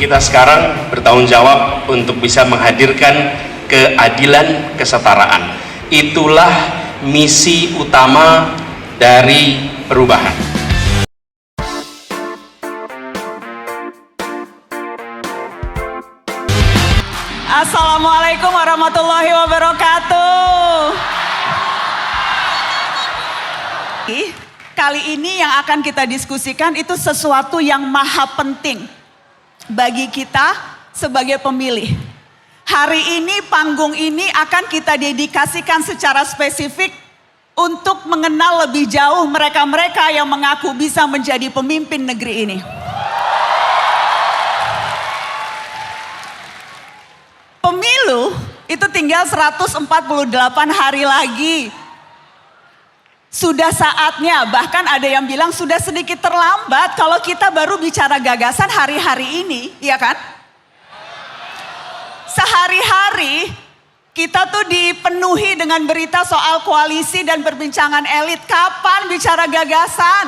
Kita sekarang bertanggung jawab untuk bisa menghadirkan keadilan, kesetaraan. Itulah misi utama dari perubahan. Assalamualaikum warahmatullahi wabarakatuh. Kali ini yang akan kita diskusikan itu sesuatu yang maha penting bagi kita sebagai pemilih. Hari ini panggung ini akan kita dedikasikan secara spesifik untuk mengenal lebih jauh mereka-mereka yang mengaku bisa menjadi pemimpin negeri ini. Pemilu itu tinggal 148 hari lagi. Sudah saatnya, bahkan ada yang bilang sudah sedikit terlambat kalau kita baru bicara gagasan hari-hari ini, iya kan? Sehari-hari kita tuh dipenuhi dengan berita soal koalisi dan perbincangan elit. Kapan bicara gagasan?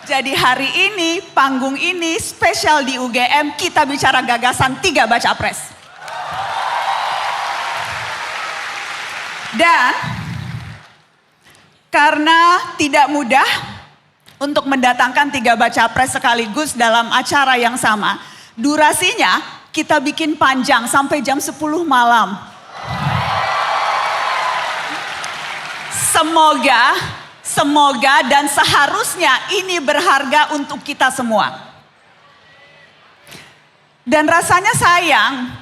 Jadi hari ini, panggung ini spesial di UGM, kita bicara gagasan 3 baca pres. Dan karena tidak mudah untuk mendatangkan 3 baca pres sekaligus dalam acara yang sama, durasinya kita bikin panjang sampai jam 10 malam. Semoga dan seharusnya ini berharga untuk kita semua. Dan rasanya sayang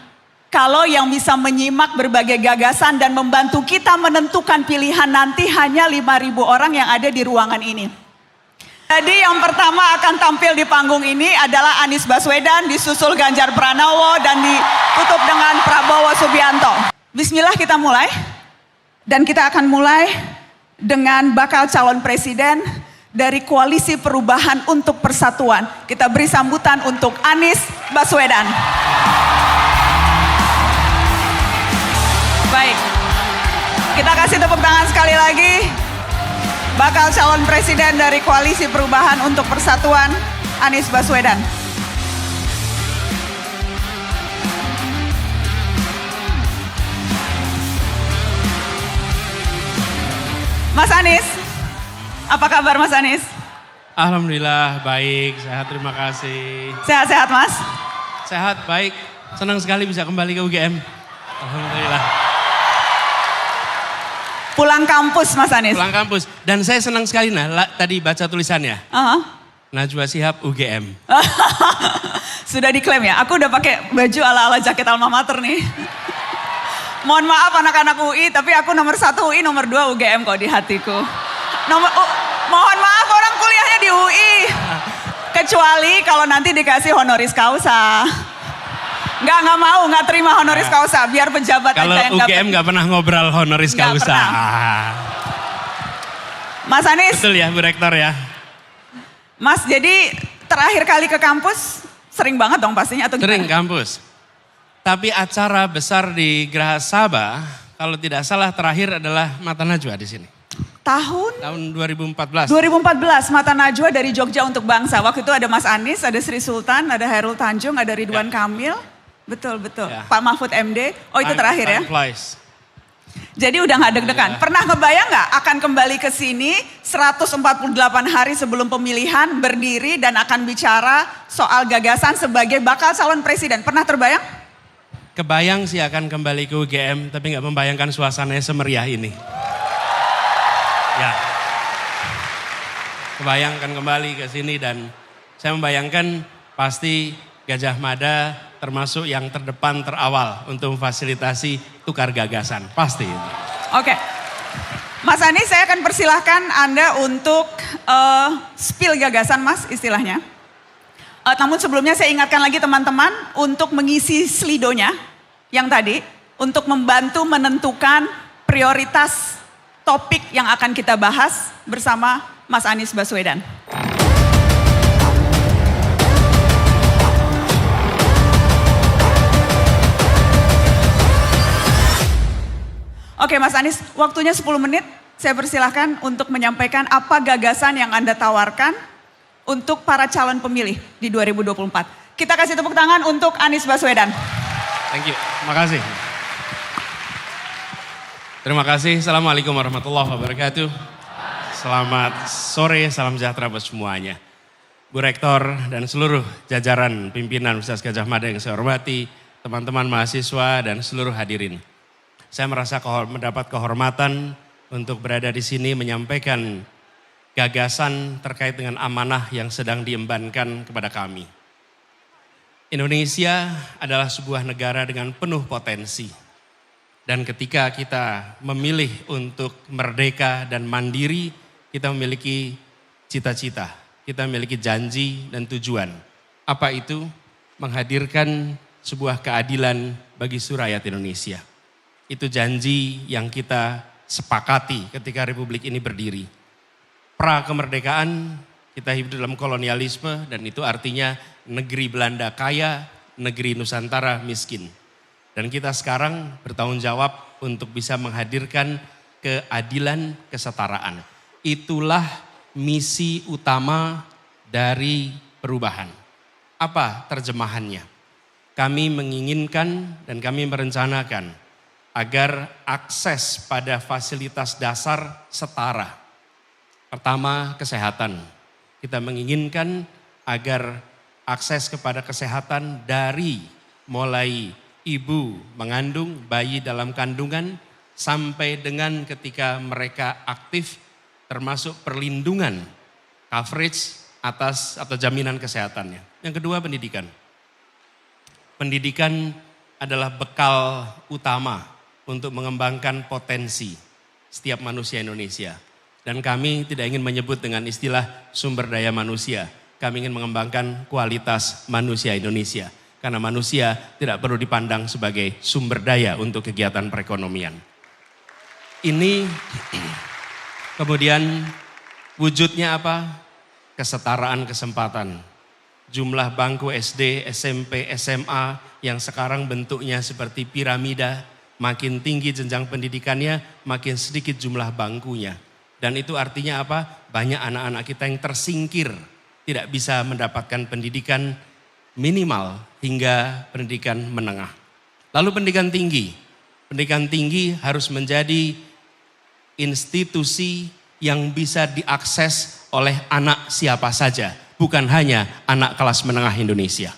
kalau yang bisa menyimak berbagai gagasan dan membantu kita menentukan pilihan nanti hanya 5.000 orang yang ada di ruangan ini. Jadi yang pertama akan tampil di panggung ini adalah Anies Baswedan, disusul Ganjar Pranowo dan ditutup dengan Prabowo Subianto. Bismillah kita mulai. Dan kita akan mulai dengan bakal calon presiden dari Koalisi Perubahan untuk Persatuan. Kita beri sambutan untuk Anies Baswedan. Baik, kita kasih tepuk tangan sekali lagi. Bakal calon presiden dari Koalisi Perubahan untuk Persatuan, Anies Baswedan. Mas Anies, apa kabar Mas Anies? Alhamdulillah baik, sehat, terima kasih. Sehat-sehat Mas? Sehat, baik, senang sekali bisa kembali ke UGM. Alhamdulillah. Pulang kampus Mas Anies? Pulang kampus, dan saya senang sekali tadi baca tulisannya. Najwa Shihab UGM. Sudah diklaim ya, aku udah pakai baju ala-ala jaket alma mater nih. Mohon maaf anak-anak UI, tapi aku nomor 1 UI, nomor 2 UGM kok di hatiku. Mohon maaf orang kuliahnya di UI. Kecuali kalau nanti dikasih honoris causa. Nggak terima honoris causa, biar pejabat kalau aja yang dapat. Kalau UGM nggak pernah ngobrol honoris causa. Mas Anies. Betul ya Bu Rektor ya. Mas jadi terakhir kali ke kampus sering banget dong pastinya atau gimana? Sering kampus. Tapi acara besar di Geraha Sabah, kalau tidak salah terakhir adalah Mata Najwa di sini. Tahun 2014. 2014 Mata Najwa dari Jogja untuk Bangsa. Waktu itu ada Mas Anies, ada Sri Sultan, ada Hairul Tanjung, ada Ridwan Kamil. Betul. Ya. Pak Mahfud MD. Oh itu terakhir ya? Flies. Jadi udah gak deg-degan. Pernah ngebayang gak akan kembali ke sini 148 hari sebelum pemilihan berdiri dan akan bicara soal gagasan sebagai bakal calon presiden. Pernah terbayang? Kebayang sih akan kembali ke UGM, tapi gak membayangkan suasananya semeriah ini. Ya. Kebayangkan kembali ke sini dan saya membayangkan pasti Gajah Mada termasuk yang terdepan terawal untuk memfasilitasi tukar gagasan. Pasti. Oke. Mas Anies saya akan persilahkan Anda untuk spill gagasan Mas istilahnya. Namun sebelumnya saya ingatkan lagi teman-teman untuk mengisi slidonya yang tadi. Untuk membantu menentukan prioritas topik yang akan kita bahas bersama Mas Anies Baswedan. Oke Mas Anies, waktunya 10 menit. Saya persilahkan untuk menyampaikan apa gagasan yang Anda tawarkan untuk para calon pemilih di 2024. Kita kasih tepuk tangan untuk Anies Baswedan. Thank you, makasih. Terima kasih, Assalamualaikum warahmatullahi wabarakatuh. Selamat sore, salam sejahtera buat semuanya. Bu Rektor dan seluruh jajaran pimpinan Universitas Gadjah Mada yang saya hormati, teman-teman mahasiswa dan seluruh hadirin. Saya merasa mendapat kehormatan untuk berada di sini menyampaikan gagasan terkait dengan amanah yang sedang diembankan kepada kami. Indonesia adalah sebuah negara dengan penuh potensi. Dan ketika kita memilih untuk merdeka dan mandiri, kita memiliki cita-cita. Kita memiliki janji dan tujuan. Apa itu? Menghadirkan sebuah keadilan bagi seluruh rakyat Indonesia. Itu janji yang kita sepakati ketika Republik ini berdiri. Pra kemerdekaan kita hidup dalam kolonialisme dan itu artinya negeri Belanda kaya, negeri Nusantara miskin. Dan kita sekarang bertanggung jawab untuk bisa menghadirkan keadilan, kesetaraan. Itulah misi utama dari perubahan. Apa terjemahannya? Kami menginginkan dan kami merencanakan agar akses pada fasilitas dasar setara. Pertama, kesehatan. Kita menginginkan agar akses kepada kesehatan dari mulai ibu mengandung, bayi dalam kandungan, sampai dengan ketika mereka aktif, termasuk perlindungan, coverage atas atau jaminan kesehatannya. Yang kedua, pendidikan. Pendidikan adalah bekal utama untuk mengembangkan potensi setiap manusia Indonesia. Dan kami tidak ingin menyebut dengan istilah sumber daya manusia. Kami ingin mengembangkan kualitas manusia Indonesia. Karena manusia tidak perlu dipandang sebagai sumber daya untuk kegiatan perekonomian. Ini kemudian wujudnya apa? Kesetaraan kesempatan. Jumlah bangku SD, SMP, SMA yang sekarang bentuknya seperti piramida, makin tinggi jenjang pendidikannya, makin sedikit jumlah bangkunya. Dan itu artinya apa? Banyak anak-anak kita yang tersingkir, tidak bisa mendapatkan pendidikan minimal hingga pendidikan menengah. Lalu pendidikan tinggi. Pendidikan tinggi harus menjadi institusi yang bisa diakses oleh anak siapa saja, bukan hanya anak kelas menengah Indonesia.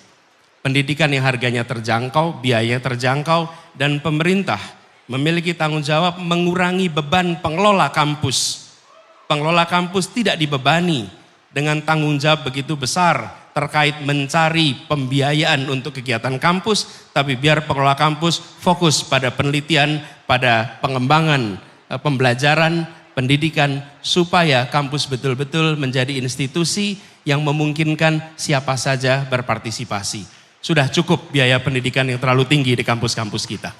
Pendidikan yang harganya terjangkau, biayanya terjangkau, dan pemerintah memiliki tanggung jawab mengurangi beban pengelola kampus. Pengelola kampus tidak dibebani dengan tanggung jawab begitu besar terkait mencari pembiayaan untuk kegiatan kampus, tapi biar pengelola kampus fokus pada penelitian, pada pengembangan pembelajaran, pendidikan, supaya kampus betul-betul menjadi institusi yang memungkinkan siapa saja berpartisipasi. Sudah cukup biaya pendidikan yang terlalu tinggi di kampus-kampus kita.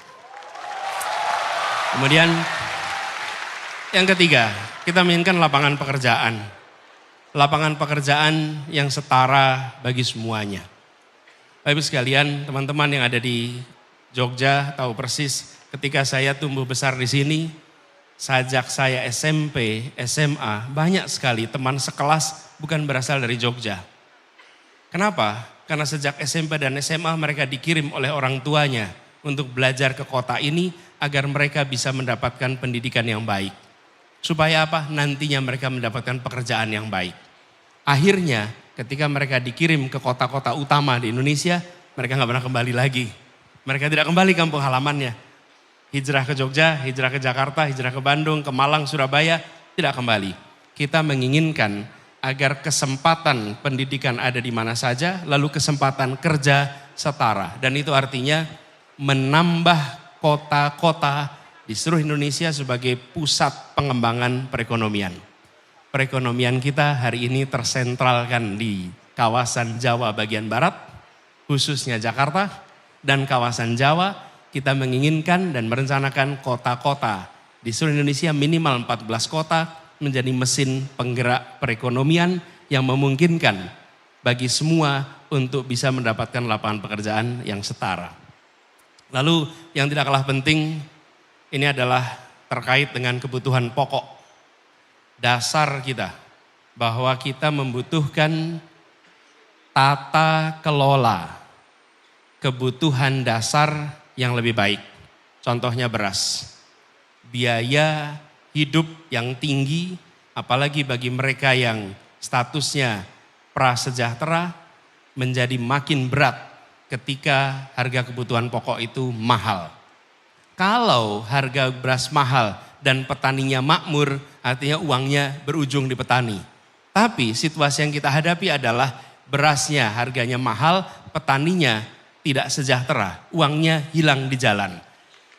Kemudian yang ketiga, kita menginginkan lapangan pekerjaan. Lapangan pekerjaan yang setara bagi semuanya. Bapak Ibu sekalian, teman-teman yang ada di Jogja tahu persis ketika saya tumbuh besar di sini, sejak saya SMP, SMA, banyak sekali teman sekelas bukan berasal dari Jogja. Kenapa? Karena sejak SMP dan SMA mereka dikirim oleh orang tuanya untuk belajar ke kota ini agar mereka bisa mendapatkan pendidikan yang baik. Supaya apa? Nantinya mereka mendapatkan pekerjaan yang baik. Akhirnya ketika mereka dikirim ke kota-kota utama di Indonesia, mereka nggak pernah kembali lagi. Mereka tidak kembali kampung halamannya. Hijrah ke Jogja, hijrah ke Jakarta, hijrah ke Bandung, ke Malang, Surabaya, tidak kembali. Kita menginginkan agar kesempatan pendidikan ada di mana saja, lalu kesempatan kerja setara. Dan itu artinya menambah kota-kota di seluruh Indonesia sebagai pusat pengembangan perekonomian. Perekonomian kita hari ini tersentralkan di kawasan Jawa bagian barat, khususnya Jakarta dan kawasan Jawa. Kita menginginkan dan merencanakan kota-kota di seluruh Indonesia minimal 14 kota menjadi mesin penggerak perekonomian yang memungkinkan bagi semua untuk bisa mendapatkan lapangan pekerjaan yang setara. Lalu yang tidak kalah penting ini adalah terkait dengan kebutuhan pokok dasar kita. bahwa kita membutuhkan tata kelola kebutuhan dasar yang lebih baik. Contohnya beras. Biaya hidup yang tinggi, apalagi bagi mereka yang statusnya prasejahtera, menjadi makin berat ketika harga kebutuhan pokok itu mahal. Kalau harga beras mahal dan petaninya makmur, artinya uangnya berujung di petani. Tapi situasi yang kita hadapi adalah berasnya harganya mahal, petaninya tidak sejahtera, uangnya hilang di jalan.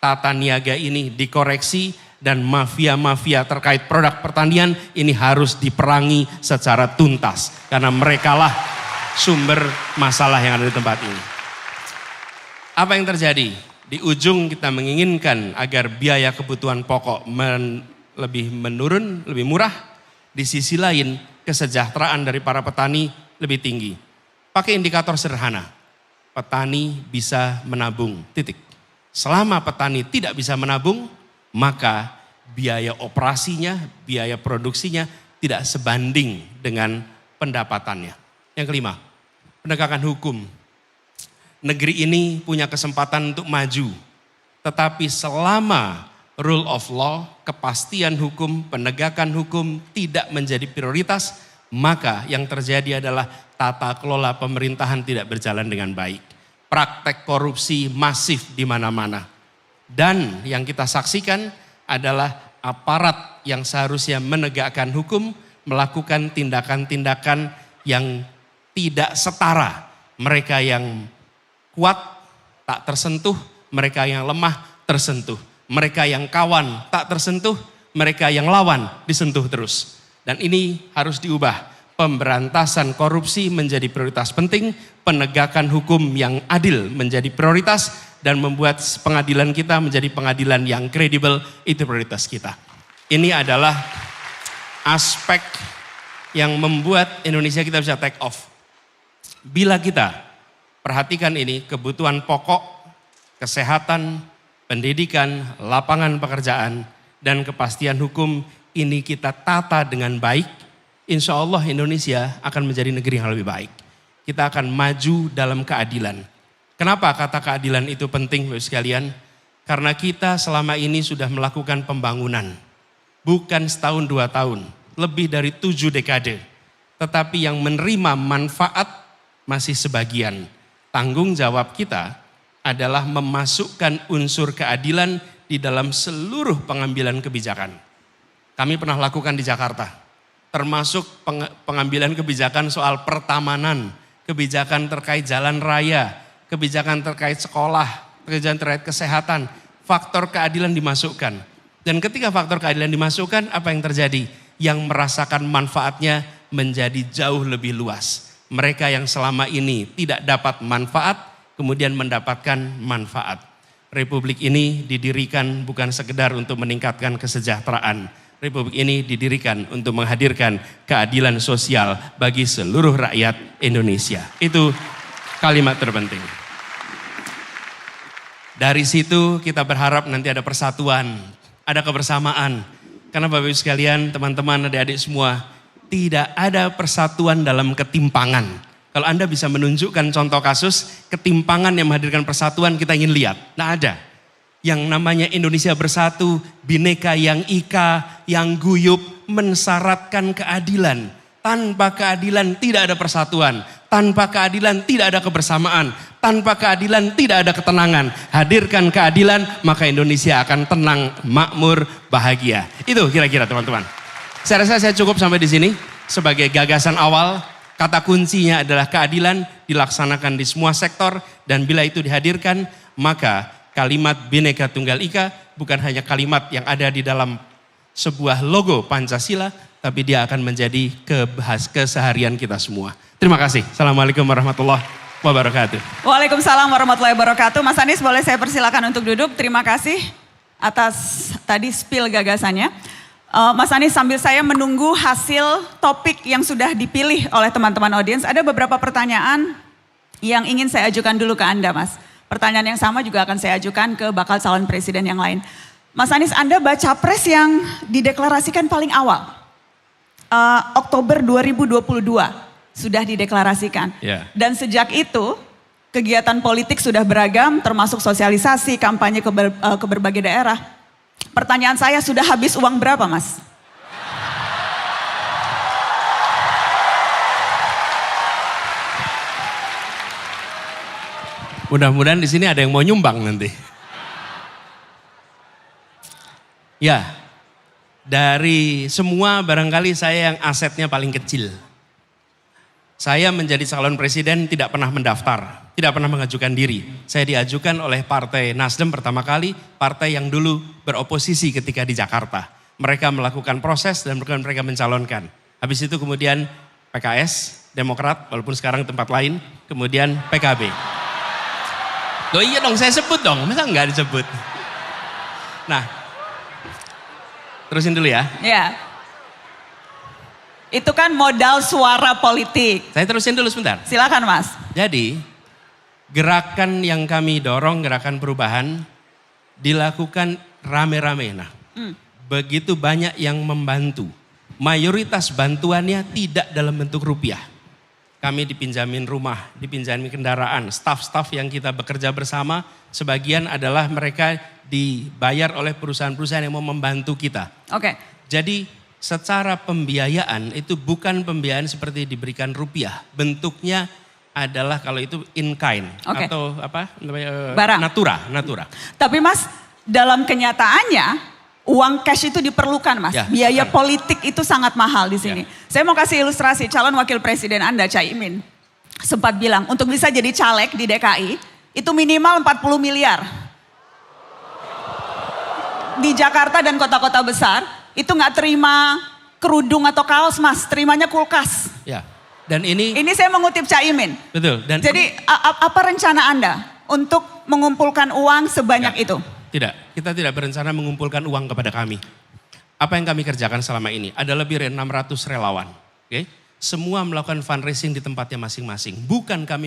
Tata niaga ini dikoreksi dan mafia-mafia terkait produk pertanian ini harus diperangi secara tuntas. Karena merekalah sumber masalah yang ada di tempat ini. Apa yang terjadi? Di ujung kita menginginkan agar biaya kebutuhan pokok lebih menurun, lebih murah. Di sisi lain kesejahteraan dari para petani lebih tinggi. Pakai indikator sederhana. Petani bisa menabung, titik. Selama petani tidak bisa menabung, maka biaya operasinya, biaya produksinya tidak sebanding dengan pendapatannya. Yang kelima, penegakan hukum. Negeri ini punya kesempatan untuk maju, tetapi selama rule of law, kepastian hukum, penegakan hukum tidak menjadi prioritas, maka yang terjadi adalah tata kelola pemerintahan tidak berjalan dengan baik. Praktek korupsi masif di mana-mana. Dan yang kita saksikan adalah aparat yang seharusnya menegakkan hukum, melakukan tindakan-tindakan yang tidak setara. Mereka yang kuat tak tersentuh, mereka yang lemah tersentuh. Mereka yang kawan tak tersentuh, mereka yang lawan disentuh terus. Dan ini harus diubah. Pemberantasan korupsi menjadi prioritas penting, penegakan hukum yang adil menjadi prioritas, dan membuat pengadilan kita menjadi pengadilan yang kredibel, itu prioritas kita. Ini adalah aspek yang membuat Indonesia kita bisa take off. Bila kita perhatikan ini, kebutuhan pokok, kesehatan, pendidikan, lapangan pekerjaan, dan kepastian hukum ini kita tata dengan baik, insya Allah Indonesia akan menjadi negeri yang lebih baik. Kita akan maju dalam keadilan. Kenapa kata keadilan itu penting Bapak sekalian? Karena kita selama ini sudah melakukan pembangunan. Bukan setahun 2 tahun, lebih dari 7 dekade. Tetapi yang menerima manfaat masih sebagian. Tanggung jawab kita adalah memasukkan unsur keadilan di dalam seluruh pengambilan kebijakan. Kami pernah lakukan di Jakarta. Termasuk pengambilan kebijakan soal pertamanan, kebijakan terkait jalan raya, kebijakan terkait sekolah, kebijakan terkait kesehatan, faktor keadilan dimasukkan. Dan ketika faktor keadilan dimasukkan, apa yang terjadi? Yang merasakan manfaatnya menjadi jauh lebih luas. Mereka yang selama ini tidak dapat manfaat, kemudian mendapatkan manfaat. Republik ini didirikan bukan sekedar untuk meningkatkan kesejahteraan. Republik ini didirikan untuk menghadirkan keadilan sosial bagi seluruh rakyat Indonesia. Itu kalimat terpenting. Dari situ kita berharap nanti ada persatuan, ada kebersamaan. Karena Bapak Ibu sekalian, teman-teman, adik-adik semua, tidak ada persatuan dalam ketimpangan. Kalau Anda bisa menunjukkan contoh kasus ketimpangan yang menghadirkan persatuan, kita ingin lihat. Nah ada. Yang namanya Indonesia Bersatu, Bhinneka yang ika, yang guyup, mensyaratkan keadilan. Tanpa keadilan tidak ada persatuan. Tanpa keadilan tidak ada kebersamaan. Tanpa keadilan tidak ada ketenangan. Hadirkan keadilan, maka Indonesia akan tenang, makmur, bahagia. Itu kira-kira teman-teman. Saya rasa saya cukup sampai di sini. Sebagai gagasan awal, kata kuncinya adalah keadilan dilaksanakan di semua sektor. Dan bila itu dihadirkan, maka kalimat Bhinneka Tunggal Ika bukan hanya kalimat yang ada di dalam sebuah logo Pancasila, tapi dia akan menjadi keseharian kita semua. Terima kasih. Assalamualaikum warahmatullahi wabarakatuh. Waalaikumsalam warahmatullahi wabarakatuh. Mas Anies boleh saya persilakan untuk duduk. Terima kasih atas tadi spill gagasannya. Mas Anies, sambil saya menunggu hasil topik yang sudah dipilih oleh teman-teman audiens, ada beberapa pertanyaan yang ingin saya ajukan dulu ke Anda, Mas. Pertanyaan yang sama juga akan saya ajukan ke bakal calon presiden yang lain. Mas Anies, Anda baca pres yang dideklarasikan paling awal. Oktober 2022 sudah dideklarasikan. Ya. Dan sejak itu kegiatan politik sudah beragam termasuk sosialisasi, kampanye ke berbagai daerah. Pertanyaan saya, sudah habis uang berapa, Mas? Mudah-mudahan di sini ada yang mau nyumbang nanti. Ya, dari semua barangkali saya yang asetnya paling kecil. Saya menjadi calon presiden tidak pernah mendaftar, tidak pernah mengajukan diri. Saya diajukan oleh Partai Nasdem pertama kali, partai yang dulu beroposisi ketika di Jakarta. Mereka melakukan proses dan mereka mencalonkan. Habis itu kemudian PKS, Demokrat, walaupun sekarang tempat lain, kemudian PKB. Loh iya dong, saya sebut dong, masa enggak disebut? Nah, terusin dulu ya. Ya. Itu kan modal suara politik. Saya terusin dulu sebentar. Silakan, Mas. Jadi, gerakan yang kami dorong, gerakan perubahan, dilakukan rame-rame. Nah, begitu banyak yang membantu. Mayoritas bantuannya tidak dalam bentuk rupiah. Kami dipinjamin rumah, dipinjamin kendaraan, staf-staf yang kita bekerja bersama, sebagian adalah mereka dibayar oleh perusahaan-perusahaan yang mau membantu kita. Oke. Jadi secara pembiayaan itu bukan pembiayaan seperti diberikan rupiah, bentuknya adalah kalau itu in kind atau apa namanya barang. Natura. Tapi Mas, dalam kenyataannya uang cash itu diperlukan, Mas. Ya, Biaya betul. politik itu sangat mahal di sini. Saya mau kasih ilustrasi, calon wakil presiden Anda, Caimin, sempat bilang untuk bisa jadi caleg di DKI, itu minimal 40 miliar. Di Jakarta dan kota-kota besar, itu nggak terima kerudung atau kaos, Mas. Terimanya kulkas. Ya, dan ini Saya mengutip Caimin. betul. Dan Jadi apa rencana Anda untuk mengumpulkan uang sebanyak itu? Tidak, kita tidak berencana mengumpulkan uang kepada kami. Apa yang kami kerjakan selama ini? Ada lebih dari 600 relawan. Okay? Semua melakukan fundraising di tempatnya masing-masing. Bukan kami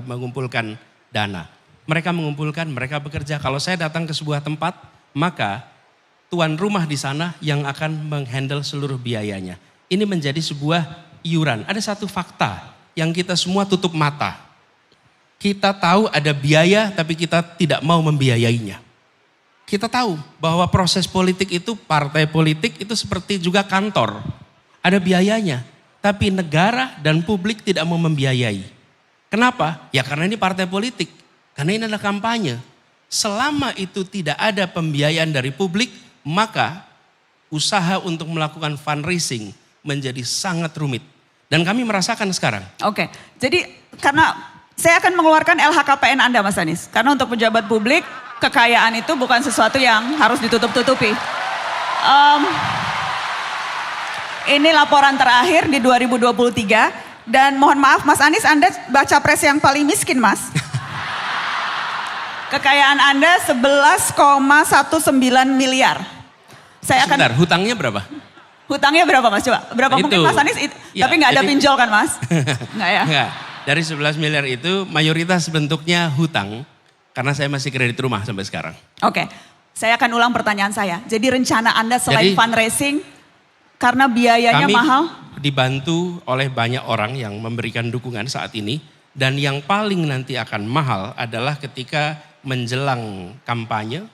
mengumpulkan dana. Mereka mengumpulkan, mereka bekerja. Kalau saya datang ke sebuah tempat, maka tuan rumah di sana yang akan menghandle seluruh biayanya. Ini menjadi sebuah iuran. Ada satu fakta yang kita semua tutup mata. Kita tahu ada biaya tapi kita tidak mau membiayainya. Kita tahu bahwa proses politik itu, partai politik itu seperti juga kantor. Ada biayanya, tapi negara dan publik tidak mau membiayai. Kenapa? Ya karena ini partai politik, karena ini adalah kampanye. Selama itu tidak ada pembiayaan dari publik, maka usaha untuk melakukan fundraising menjadi sangat rumit. Dan kami merasakan sekarang. Oke, jadi karena saya akan mengeluarkan LHKPN Anda, Mas Anies. Karena untuk pejabat publik, kekayaan itu bukan sesuatu yang harus ditutup-tutupi. Ini laporan terakhir di 2023. Dan mohon maaf Mas Anies, Anda baca pres yang paling miskin, Mas. Kekayaan Anda 11,19 miliar. Saya akan... Sebentar, hutangnya berapa? Hutangnya berapa, Mas? Coba, berapa Itu. mungkin Mas Anies? Ya, tapi nggak ada jadi- pinjol kan, Mas? Nggak ya? Enggak, dari 11 miliar itu mayoritas bentuknya hutang. Karena saya masih kredit rumah sampai sekarang. Oke, saya akan ulang pertanyaan saya. Jadi rencana Anda selain Jadi, fundraising, karena biayanya Kami mahal? dibantu oleh banyak orang yang memberikan dukungan saat ini. Dan yang paling nanti akan mahal adalah ketika menjelang kampanye,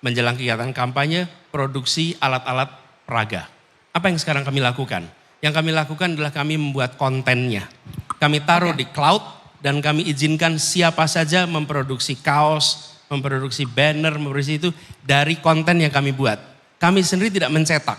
menjelang kegiatan kampanye, produksi alat-alat peraga. Apa yang sekarang kami lakukan? Yang kami lakukan adalah kami membuat kontennya. Kami taruh di cloud dan kami izinkan siapa saja memproduksi kaos, memproduksi banner, memproduksi itu dari konten yang kami buat. Kami sendiri tidak mencetak,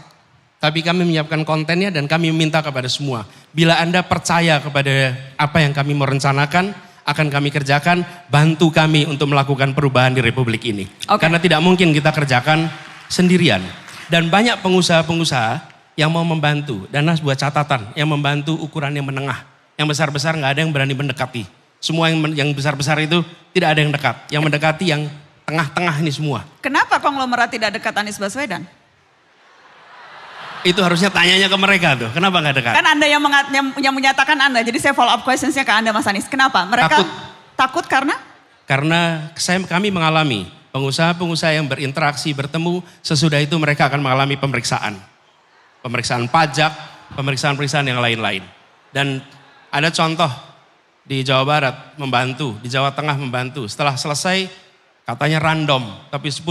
tapi kami menyiapkan kontennya dan kami meminta kepada semua. Bila Anda percaya kepada apa yang kami mau rencanakan, akan kami kerjakan, bantu kami untuk melakukan perubahan di Republik ini. Oke. Karena tidak mungkin kita kerjakan sendirian. Dan banyak pengusaha-pengusaha yang mau membantu. Dan Nas buat catatan, yang membantu ukuran yang menengah. Yang besar-besar nggak ada yang berani mendekati. Semua yang besar-besar itu tidak ada yang dekat. Yang mendekati yang tengah-tengah ini semua. Kenapa konglomerat tidak dekat Anies Baswedan? Itu harusnya tanyanya ke mereka tuh. Kenapa nggak dekat? Kan Anda yang menyatakan Anda, jadi saya follow up questionsnya ke Anda, Mas Anies. Kenapa? Mereka takut karena? Karena kami mengalami pengusaha-pengusaha yang berinteraksi, bertemu, sesudah itu mereka akan mengalami pemeriksaan. Pemeriksaan pajak, pemeriksaan-pemeriksaan yang lain-lain. Dan ada contoh di Jawa Barat membantu, di Jawa Tengah membantu. Setelah selesai katanya random, tapi 10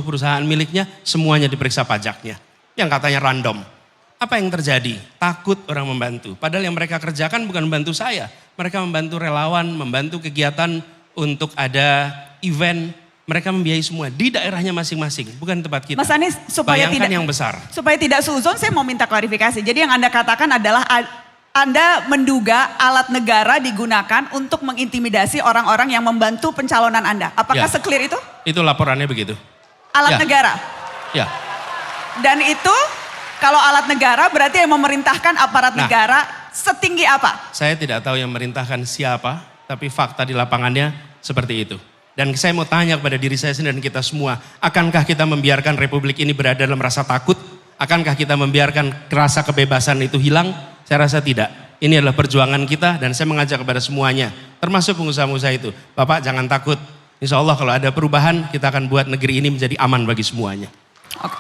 perusahaan miliknya semuanya diperiksa pajaknya. Yang katanya random. Apa yang terjadi? Takut orang membantu. Padahal yang mereka kerjakan bukan membantu saya. Mereka membantu relawan, membantu kegiatan untuk ada event. Mereka membiayai semua di daerahnya masing-masing, bukan tempat kita. Mas Anies, supaya bayangkan tidak yang besar. Supaya tidak suzon, saya mau minta klarifikasi. Jadi yang Anda katakan adalah Anda menduga alat negara digunakan untuk mengintimidasi orang-orang yang membantu pencalonan Anda. Apakah Ya. seklir itu? Itu laporannya begitu. Alat Ya. negara. Ya. Dan itu kalau alat negara berarti yang memerintahkan aparat Nah. negara setinggi apa? Saya tidak tahu yang merintahkan siapa, tapi fakta di lapangannya seperti itu. Dan saya mau tanya kepada diri saya sendiri dan kita semua, akankah kita membiarkan republik ini berada dalam rasa takut? Akankah kita membiarkan rasa kebebasan itu hilang? Saya rasa tidak. Ini adalah perjuangan kita dan saya mengajak kepada semuanya, termasuk pengusaha-pengusaha itu. Bapak jangan takut, insya Allah kalau ada perubahan kita akan buat negeri ini menjadi aman bagi semuanya. Oke.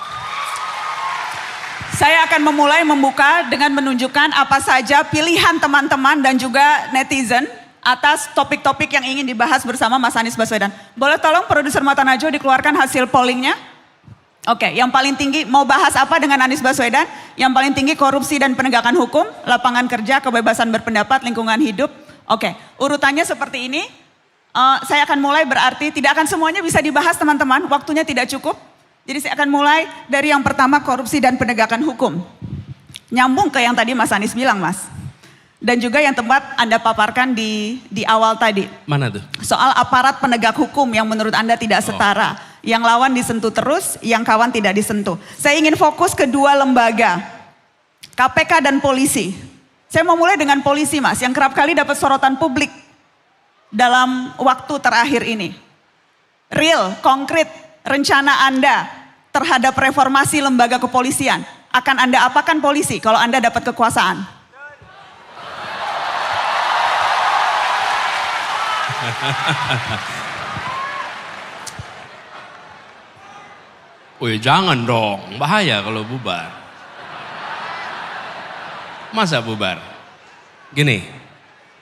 Saya akan memulai membuka dengan menunjukkan apa saja pilihan teman-teman dan juga netizen atas topik-topik yang ingin dibahas bersama Mas Anies Baswedan. Boleh tolong produser Mata Najwa dikeluarkan hasil pollingnya? Oke, yang paling tinggi mau bahas apa dengan Anies Baswedan? Yang paling tinggi korupsi dan penegakan hukum, lapangan kerja, kebebasan berpendapat, lingkungan hidup. Oke, urutannya seperti ini. Saya akan mulai berarti tidak akan semuanya bisa dibahas teman-teman, waktunya tidak cukup. Jadi saya akan mulai dari yang pertama korupsi dan penegakan hukum. Nyambung ke yang tadi Mas Anies bilang Mas. Dan juga yang tempat Anda paparkan di awal tadi. Mana tuh? Soal aparat penegak hukum yang menurut Anda tidak setara. Yang lawan disentuh terus, yang kawan tidak disentuh. Saya ingin fokus ke dua lembaga. KPK dan polisi. Saya mau mulai dengan polisi Mas, yang kerap kali dapat sorotan publik dalam waktu terakhir ini. Real, konkret, rencana Anda terhadap reformasi lembaga kepolisian. Akan Anda apakan polisi kalau Anda dapat kekuasaan? Wih jangan dong, bahaya kalau bubar. Masa bubar? Gini,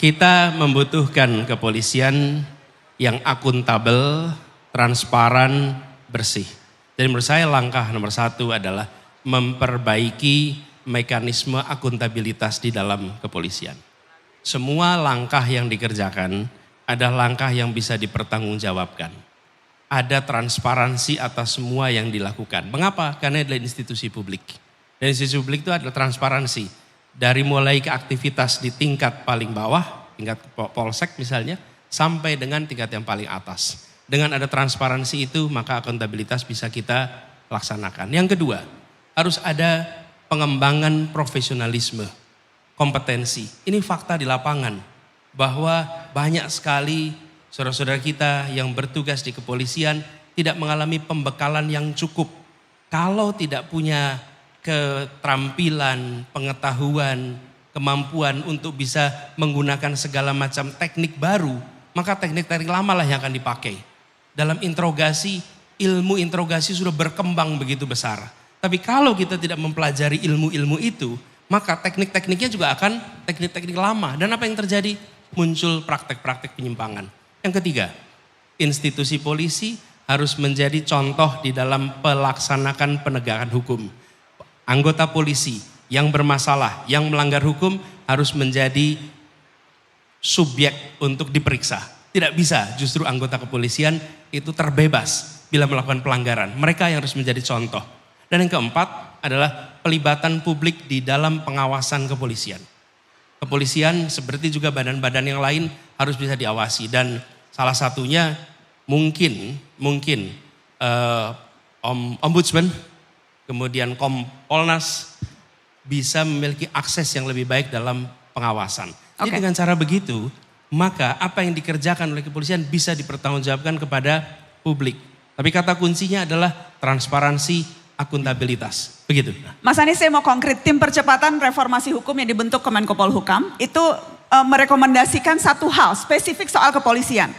kita membutuhkan kepolisian yang akuntabel, transparan, bersih. Jadi menurut saya langkah nomor satu adalah memperbaiki mekanisme akuntabilitas di dalam kepolisian. Semua langkah yang dikerjakan adalah langkah yang bisa dipertanggungjawabkan. Ada transparansi atas semua yang dilakukan. Mengapa? Karena adalah institusi publik. Dan institusi publik itu adalah transparansi. Dari mulai ke aktivitas di tingkat paling bawah, tingkat polsek misalnya, sampai dengan tingkat yang paling atas. Dengan ada transparansi itu, maka akuntabilitas bisa kita laksanakan. Yang kedua, harus ada pengembangan profesionalisme, kompetensi. Ini fakta di lapangan, bahwa banyak sekali saudara-saudara kita yang bertugas di kepolisian tidak mengalami pembekalan yang cukup. Kalau tidak punya keterampilan, pengetahuan, kemampuan untuk bisa menggunakan segala macam teknik baru, maka teknik-teknik lama lah yang akan dipakai. Dalam interogasi, ilmu interogasi sudah berkembang begitu besar. Tapi kalau kita tidak mempelajari ilmu-ilmu itu, maka teknik-tekniknya juga akan teknik-teknik lama. Dan apa yang terjadi? Muncul praktek-praktek penyimpangan. Yang ketiga, institusi polisi harus menjadi contoh di dalam pelaksanakan penegakan hukum. Anggota polisi yang bermasalah, yang melanggar hukum harus menjadi subjek untuk diperiksa. Tidak bisa justru anggota kepolisian itu terbebas bila melakukan pelanggaran. Mereka yang harus menjadi contoh. Dan yang keempat adalah pelibatan publik di dalam pengawasan kepolisian. Kepolisian seperti juga badan-badan yang lain harus bisa diawasi. Dan salah satunya mungkin Ombudsman, kemudian Kompolnas bisa memiliki akses yang lebih baik dalam pengawasan. Jadi dengan cara begitu, maka apa yang dikerjakan oleh kepolisian bisa dipertanggungjawabkan kepada publik. Tapi kata kuncinya adalah transparansi, akuntabilitas. Begitu. Mas Anies, saya mau konkret. Tim percepatan reformasi hukum yang dibentuk Kemenko Polhukam itu merekomendasikan satu hal spesifik soal kepolisian.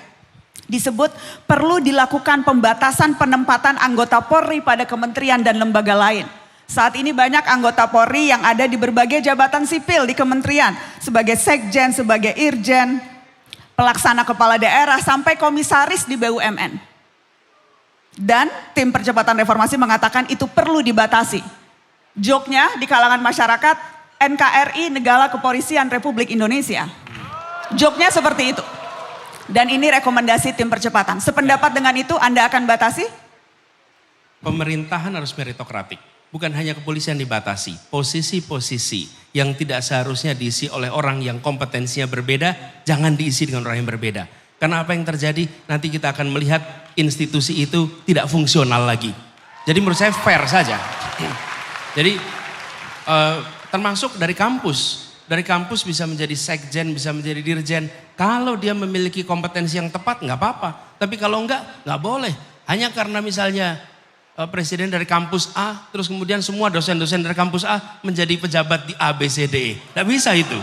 Disebut perlu dilakukan pembatasan penempatan anggota Polri pada kementerian dan lembaga lain. Saat ini banyak anggota Polri yang ada di berbagai jabatan sipil di kementerian, sebagai sekjen, sebagai irjen, pelaksana kepala daerah, sampai komisaris di BUMN. Dan tim percepatan reformasi mengatakan itu perlu dibatasi. Joknya di kalangan masyarakat, NKRI Negara Kepolisian Republik Indonesia. Joknya seperti itu. Dan ini rekomendasi tim percepatan. Sependapat dengan itu Anda akan batasi? Pemerintahan harus meritokratik. Bukan hanya kepolisian dibatasi, posisi-posisi yang tidak seharusnya diisi oleh orang yang kompetensinya berbeda, jangan diisi dengan orang yang berbeda. Karena apa yang terjadi, nanti kita akan melihat institusi itu tidak fungsional lagi. Jadi menurut saya fair saja. Jadi termasuk dari kampus. Dari kampus bisa menjadi sekjen, bisa menjadi dirjen. Kalau dia memiliki kompetensi yang tepat nggak apa-apa. Tapi kalau enggak, nggak boleh. Hanya karena misalnya presiden dari kampus A, terus kemudian semua dosen-dosen dari kampus A menjadi pejabat di A, B, C, D, E. Nggak bisa itu.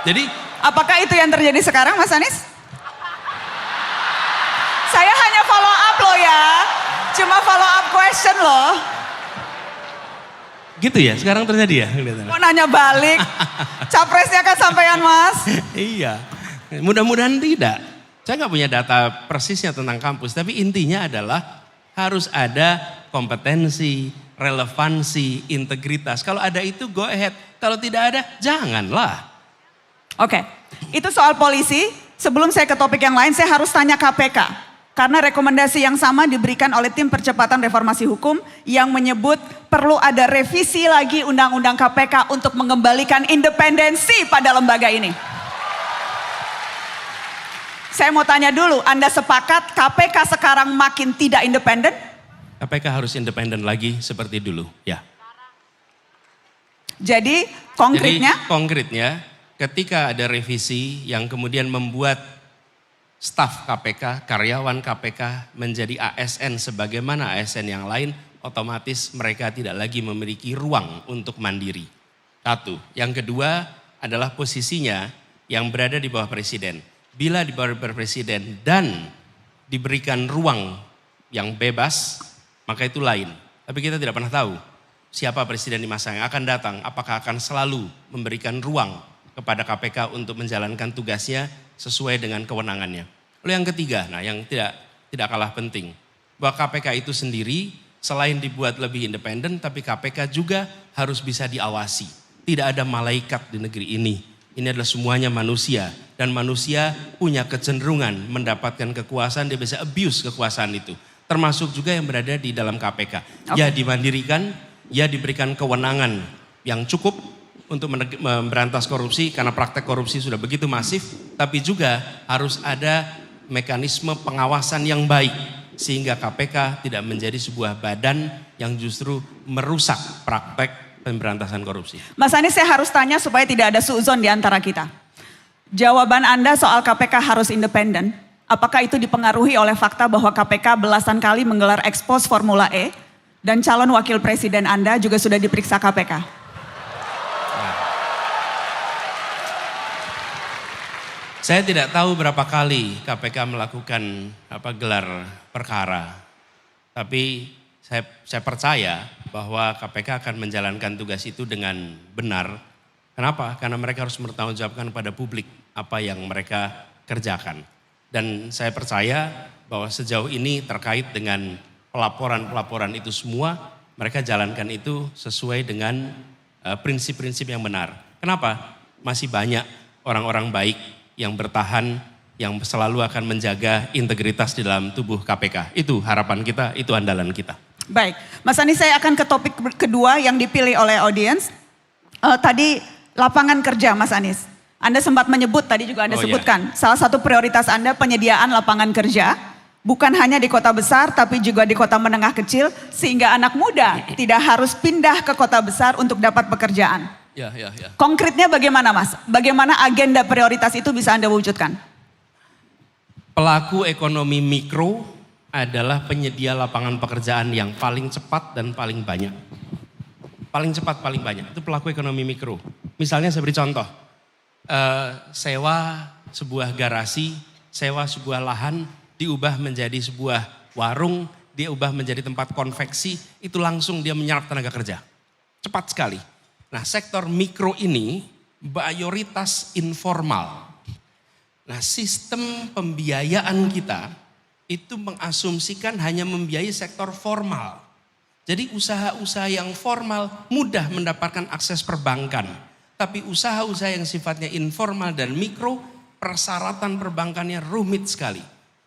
Jadi, apakah itu yang terjadi sekarang, Mas Anies? Saya hanya follow up loh ya, cuma follow up question loh. gitu ya, sekarang terjadi ya? Mau nanya balik, capresnya kan sampean Mas. Iya, mudah-mudahan tidak. Saya nggak punya data persisnya tentang kampus, tapi intinya adalah harus ada kompetensi, relevansi, integritas. Kalau ada itu go ahead, kalau tidak ada janganlah. Oke, itu soal polisi. Sebelum saya ke topik yang lain, saya harus tanya KPK. Karena rekomendasi yang sama diberikan oleh tim percepatan reformasi hukum yang menyebut perlu ada revisi lagi undang-undang KPK untuk mengembalikan independensi pada lembaga ini. Saya mau tanya dulu, Anda sepakat KPK sekarang makin tidak independen? KPK harus independen lagi seperti dulu, ya. Jadi konkretnya ketika ada revisi yang kemudian membuat staf KPK, karyawan KPK menjadi ASN sebagaimana ASN yang lain, otomatis mereka tidak lagi memiliki ruang untuk mandiri. Satu. Yang kedua adalah posisinya yang berada di bawah presiden. Bila di bawah presiden dan diberikan ruang yang bebas, maka itu lain. Tapi kita tidak pernah tahu siapa presiden di masa yang akan datang. Apakah akan selalu memberikan ruang kepada KPK untuk menjalankan tugasnya sesuai dengan kewenangannya. Lalu yang ketiga, nah yang tidak kalah penting, bahwa KPK itu sendiri selain dibuat lebih independen, tapi KPK juga harus bisa diawasi. Tidak ada malaikat di negeri ini. Ini adalah semuanya manusia, dan manusia punya kecenderungan mendapatkan kekuasaan, dia bisa abuse kekuasaan itu. Termasuk juga yang berada di dalam KPK. Ya dimandirikan, ya diberikan kewenangan yang cukup untuk memberantas korupsi karena praktek korupsi sudah begitu masif, tapi juga harus ada mekanisme pengawasan yang baik sehingga KPK tidak menjadi sebuah badan yang justru merusak praktek pemberantasan korupsi. Mas Anies, saya harus tanya supaya tidak ada suuzon di antara kita. Jawaban Anda soal KPK harus independen, apakah itu dipengaruhi oleh fakta bahwa KPK belasan kali menggelar ekspos Formula E dan calon wakil presiden Anda juga sudah diperiksa KPK? Saya tidak tahu berapa kali KPK melakukan gelar perkara, tapi saya percaya bahwa KPK akan menjalankan tugas itu dengan benar. Kenapa? Karena mereka harus bertanggungjawabkan pada publik apa yang mereka kerjakan. Dan saya percaya bahwa sejauh ini terkait dengan pelaporan-pelaporan itu semua, mereka jalankan itu sesuai dengan prinsip-prinsip yang benar. Kenapa? Masih banyak orang-orang baik yang bertahan, yang selalu akan menjaga integritas di dalam tubuh KPK. Itu harapan kita, itu andalan kita. Baik, Mas Anies, saya akan ke topik kedua yang dipilih oleh audiens. Tadi lapangan kerja, Mas Anies. Anda sempat menyebut, tadi juga Anda sebutkan, salah satu prioritas Anda penyediaan lapangan kerja. Bukan hanya di kota besar, tapi juga di kota menengah kecil, sehingga anak muda tidak harus pindah ke kota besar untuk dapat pekerjaan. Ya. Konkretnya bagaimana Mas? Bagaimana agenda prioritas itu bisa Anda wujudkan? Pelaku ekonomi mikro adalah penyedia lapangan pekerjaan yang paling cepat dan paling banyak. Paling cepat, paling banyak. Itu pelaku ekonomi mikro. Misalnya saya beri contoh. Sewa sebuah garasi, sewa sebuah lahan, diubah menjadi sebuah warung, diubah menjadi tempat konveksi, itu langsung dia menyerap tenaga kerja. Cepat sekali. Nah, sektor mikro ini mayoritas informal. Nah, sistem pembiayaan kita itu mengasumsikan hanya membiayai sektor formal. Jadi usaha-usaha yang formal mudah mendapatkan akses perbankan. Tapi usaha-usaha yang sifatnya informal dan mikro, persyaratan perbankannya rumit sekali.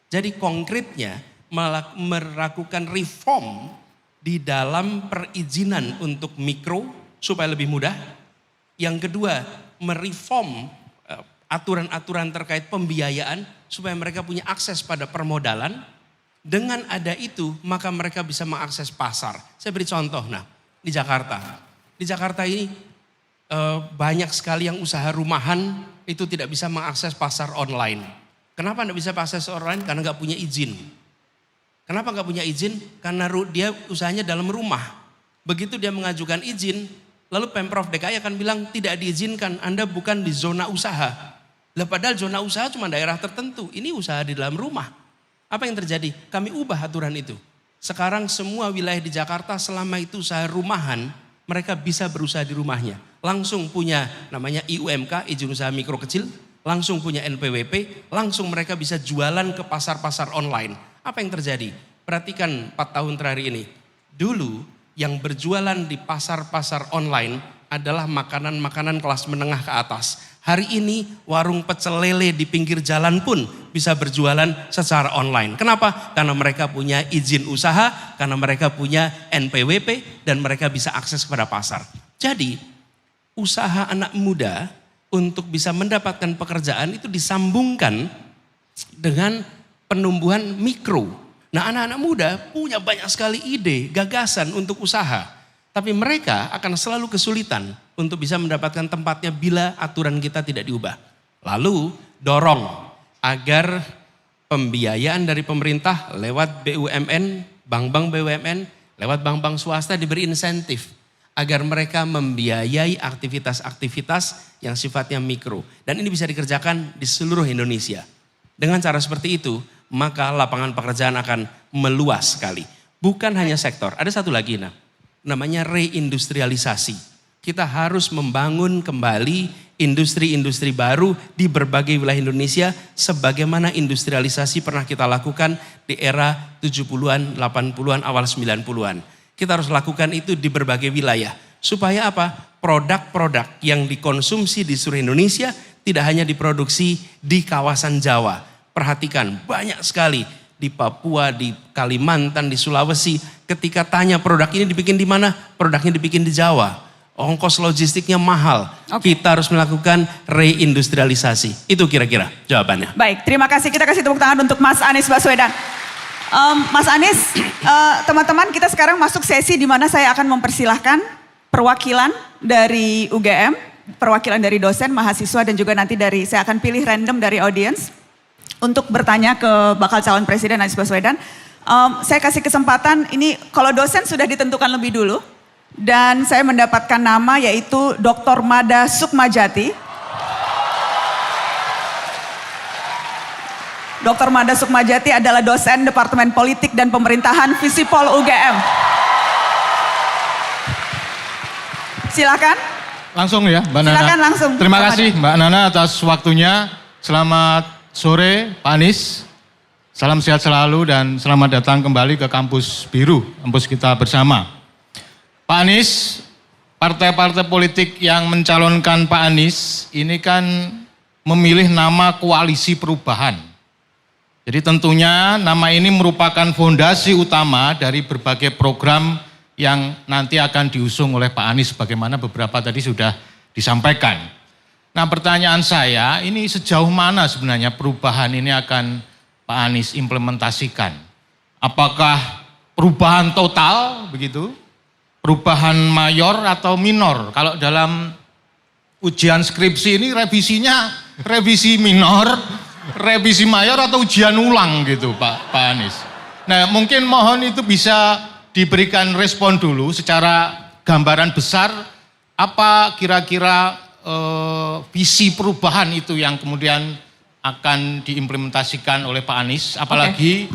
Jadi konkretnya melakukan reform di dalam perizinan untuk mikro supaya lebih mudah. Yang kedua, mereform aturan-aturan terkait pembiayaan supaya mereka punya akses pada permodalan. Dengan ada itu, maka mereka bisa mengakses pasar. Saya beri contoh, nah di Jakarta. Di Jakarta ini banyak sekali yang usaha rumahan itu tidak bisa mengakses pasar online. Kenapa tidak bisa akses online? Karena nggak punya izin. Kenapa nggak punya izin? Karena dia usahanya dalam rumah. Begitu dia mengajukan izin, lalu Pemprov DKI akan bilang tidak diizinkan, Anda bukan di zona usaha. Lah padahal zona usaha cuma daerah tertentu, ini usaha di dalam rumah. Apa yang terjadi? Kami ubah aturan itu. Sekarang semua wilayah di Jakarta selama itu usaha rumahan, mereka bisa berusaha di rumahnya. Langsung punya namanya IUMK, izin usaha mikro kecil, langsung punya NPWP, langsung mereka bisa jualan ke pasar-pasar online. Apa yang terjadi? Perhatikan 4 tahun terakhir ini. Dulu yang berjualan di pasar-pasar online adalah makanan-makanan kelas menengah ke atas. Hari ini warung pecel lele di pinggir jalan pun bisa berjualan secara online. Kenapa? Karena mereka punya izin usaha, karena mereka punya NPWP dan mereka bisa akses kepada pasar. Jadi usaha anak muda untuk bisa mendapatkan pekerjaan itu disambungkan dengan penumbuhan mikro. Nah, anak-anak muda punya banyak sekali ide, gagasan untuk usaha. Tapi mereka akan selalu kesulitan untuk bisa mendapatkan tempatnya bila aturan kita tidak diubah. Lalu dorong agar pembiayaan dari pemerintah lewat BUMN, bank-bank BUMN, lewat bank-bank swasta diberi insentif. Agar mereka membiayai aktivitas-aktivitas yang sifatnya mikro. Dan ini bisa dikerjakan di seluruh Indonesia. Dengan cara seperti itu, maka lapangan pekerjaan akan meluas sekali. Bukan hanya sektor, ada satu lagi namanya reindustrialisasi. Kita harus membangun kembali industri-industri baru di berbagai wilayah Indonesia sebagaimana industrialisasi pernah kita lakukan di era 70-an, 80-an, awal 90-an. Kita harus lakukan itu di berbagai wilayah. Supaya apa? Produk-produk yang dikonsumsi di seluruh Indonesia tidak hanya diproduksi di kawasan Jawa. Perhatikan, banyak sekali di Papua, di Kalimantan, di Sulawesi. Ketika tanya produk ini dibikin di mana? Produknya dibikin di Jawa. Ongkos logistiknya mahal. Kita harus melakukan reindustrialisasi. Itu kira-kira jawabannya. Baik, terima kasih. Kita kasih tepuk tangan untuk Mas Anies Baswedan. Mas Anies, teman-teman kita sekarang masuk sesi di mana saya akan mempersilahkan perwakilan dari UGM, perwakilan dari dosen, mahasiswa dan juga nanti saya akan pilih random dari audiens untuk bertanya ke bakal calon presiden Anies Baswedan. Saya kasih kesempatan ini, kalau dosen sudah ditentukan lebih dulu dan saya mendapatkan nama yaitu Dr. Mada Sukmajati. Dr. Mada Sukmajati adalah dosen Departemen Politik dan Pemerintahan Visipol UGM. Silakan. Langsung ya Mbak Nana. Silakan langsung. Terima kasih Mbak Nana atas waktunya. Selamat sore Pak Anies. Salam sehat selalu dan selamat datang kembali ke kampus biru, kampus kita bersama. Pak Anies, partai-partai politik yang mencalonkan Pak Anies ini kan memilih nama koalisi perubahan. Jadi tentunya nama ini merupakan fondasi utama dari berbagai program yang nanti akan diusung oleh Pak Anies sebagaimana beberapa tadi sudah disampaikan. Nah pertanyaan saya, ini sejauh mana sebenarnya perubahan ini akan Pak Anies implementasikan? Apakah perubahan total begitu? Perubahan mayor atau minor? Kalau dalam ujian skripsi ini revisinya revisi minor, revisi mayor atau ujian ulang gitu Pak Anies. Nah mungkin mohon itu bisa diberikan respon dulu secara gambaran besar apa kira-kira visi perubahan itu yang kemudian akan diimplementasikan oleh Pak Anies, apalagi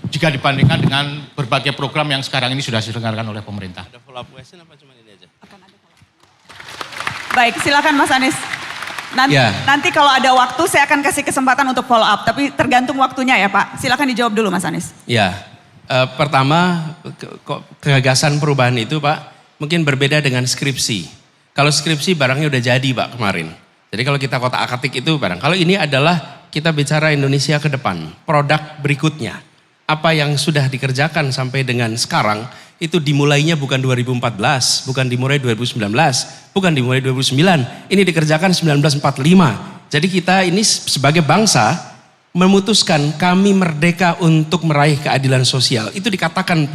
jika dibandingkan dengan berbagai program yang sekarang ini sudah diselenggarakan oleh pemerintah. Ada follow up question apa cuma ini aja? Baik, silakan Mas Anies. Nanti kalau ada waktu saya akan kasih kesempatan untuk follow up, tapi tergantung waktunya ya Pak. Silakan dijawab dulu Mas Anies. Ya, pertama gagasan perubahan itu Pak mungkin berbeda dengan skripsi. Kalau skripsi barangnya udah jadi Pak kemarin. Jadi kalau kita kotak-atik itu barang. Kalau ini adalah kita bicara Indonesia ke depan, produk berikutnya. Apa yang sudah dikerjakan sampai dengan sekarang itu dimulainya bukan 2014, bukan dimulai 2019, bukan dimulai 2009. Ini dikerjakan 1945. Jadi kita ini sebagai bangsa memutuskan kami merdeka untuk meraih keadilan sosial. Itu dikatakan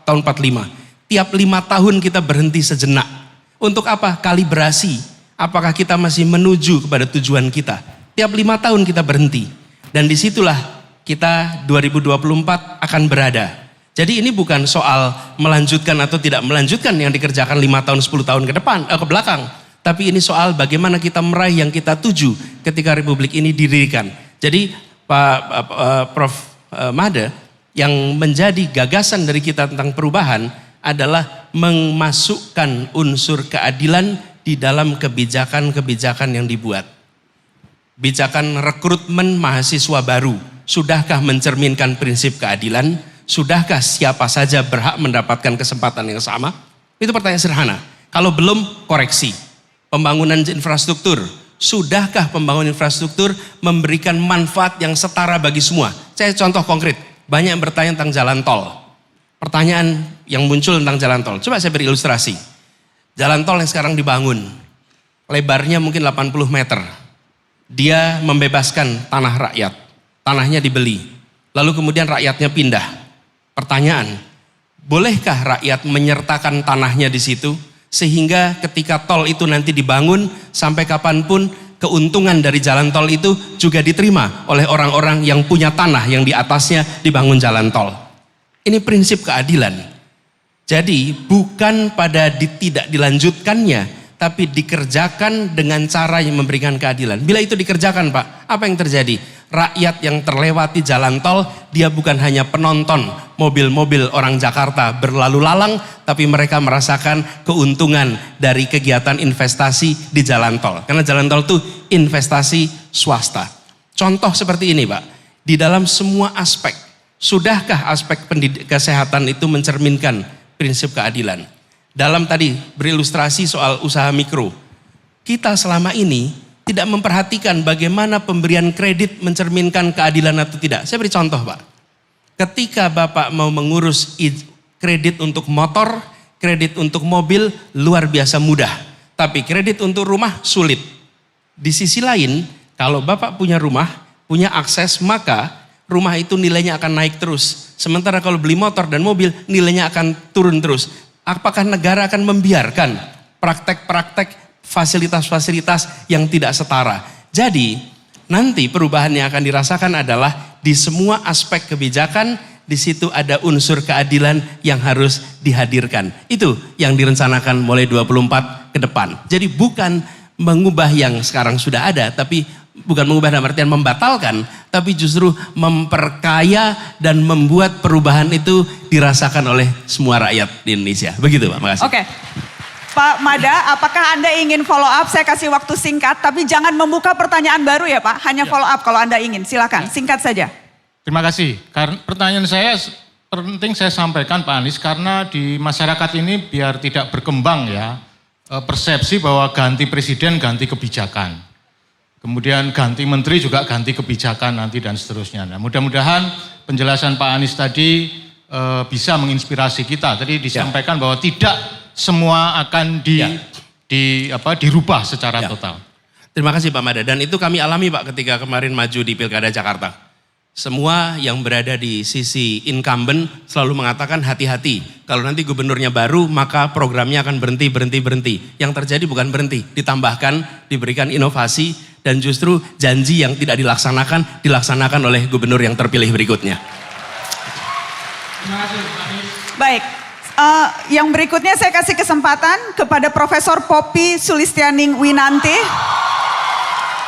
tahun 45. Tiap 5 tahun kita berhenti sejenak. Untuk apa? Kalibrasi. Apakah kita masih menuju kepada tujuan kita? Tiap 5 tahun kita berhenti. Dan disitulah kita 2024 akan berada. Jadi ini bukan soal melanjutkan atau tidak melanjutkan yang dikerjakan 5 tahun, 10 tahun ke depan, ke belakang. Tapi ini soal bagaimana kita meraih yang kita tuju ketika Republik ini didirikan. Jadi Prof. Made, yang menjadi gagasan dari kita tentang perubahan adalah memasukkan unsur keadilan di dalam kebijakan-kebijakan yang dibuat. Bijakan rekrutmen mahasiswa baru, sudahkah mencerminkan prinsip keadilan? Sudahkah siapa saja berhak mendapatkan kesempatan yang sama? Itu pertanyaan sederhana. Kalau belum, koreksi. Pembangunan infrastruktur, sudahkah pembangunan infrastruktur memberikan manfaat yang setara bagi semua? Saya contoh konkret, banyak yang bertanya tentang jalan tol. Pertanyaan yang muncul tentang jalan tol, coba saya beri ilustrasi. Jalan tol yang sekarang dibangun, lebarnya mungkin 80 meter. Dia membebaskan tanah rakyat, tanahnya dibeli. Lalu kemudian rakyatnya pindah. Pertanyaan, bolehkah rakyat menyertakan tanahnya di situ? Sehingga ketika tol itu nanti dibangun, sampai kapanpun keuntungan dari jalan tol itu juga diterima oleh orang-orang yang punya tanah yang di atasnya dibangun jalan tol. Ini prinsip keadilan. Jadi bukan pada tidak dilanjutkannya, tapi dikerjakan dengan cara yang memberikan keadilan. Bila itu dikerjakan Pak, apa yang terjadi? Rakyat yang terlewati jalan tol, dia bukan hanya penonton mobil-mobil orang Jakarta berlalu lalang, tapi mereka merasakan keuntungan dari kegiatan investasi di jalan tol. Karena jalan tol itu investasi swasta. Contoh seperti ini Pak, di dalam semua aspek, sudahkah aspek kesehatan itu mencerminkan prinsip keadilan? Dalam tadi berilustrasi soal usaha mikro, kita selama ini tidak memperhatikan bagaimana pemberian kredit mencerminkan keadilan atau tidak. Saya beri contoh Pak. Ketika Bapak mau mengurus kredit untuk motor, kredit untuk mobil luar biasa mudah. Tapi kredit untuk rumah sulit. Di sisi lain, kalau Bapak punya rumah, punya akses, maka rumah itu nilainya akan naik terus. Sementara kalau beli motor dan mobil, nilainya akan turun terus. Apakah negara akan membiarkan praktek-praktek fasilitas-fasilitas yang tidak setara? Jadi nanti perubahan yang akan dirasakan adalah di semua aspek kebijakan, di situ ada unsur keadilan yang harus dihadirkan. Itu yang direncanakan mulai 24 ke depan. Jadi bukan mengubah yang sekarang sudah ada, tapi bukan mengubah dalam artian membatalkan, tapi justru memperkaya dan membuat perubahan itu dirasakan oleh semua rakyat di Indonesia. Begitu Pak, makasih. Oke. Pak Mada, apakah Anda ingin follow up? Saya kasih waktu singkat, tapi jangan membuka pertanyaan baru ya Pak. Hanya follow up kalau Anda ingin. Silakan, singkat saja. Terima kasih. Karena pertanyaan saya penting saya sampaikan Pak Anies, karena di masyarakat ini biar tidak berkembang ya persepsi bahwa ganti presiden ganti kebijakan. Kemudian ganti menteri juga ganti kebijakan nanti dan seterusnya. Nah, mudah-mudahan penjelasan Pak Anies tadi bisa menginspirasi kita. Tadi disampaikan bahwa tidak semua akan dirubah secara total. Terima kasih Pak Mada. Dan itu kami alami Pak ketika kemarin maju di Pilkada Jakarta. Semua yang berada di sisi incumbent selalu mengatakan hati-hati. Kalau nanti gubernurnya baru maka programnya akan berhenti. Yang terjadi bukan berhenti, ditambahkan, diberikan inovasi dan justru janji yang tidak dilaksanakan oleh gubernur yang terpilih berikutnya. Terima kasih Pak Anies. Baik. Yang berikutnya saya kasih kesempatan kepada Profesor Poppy Sulistianing Winanti.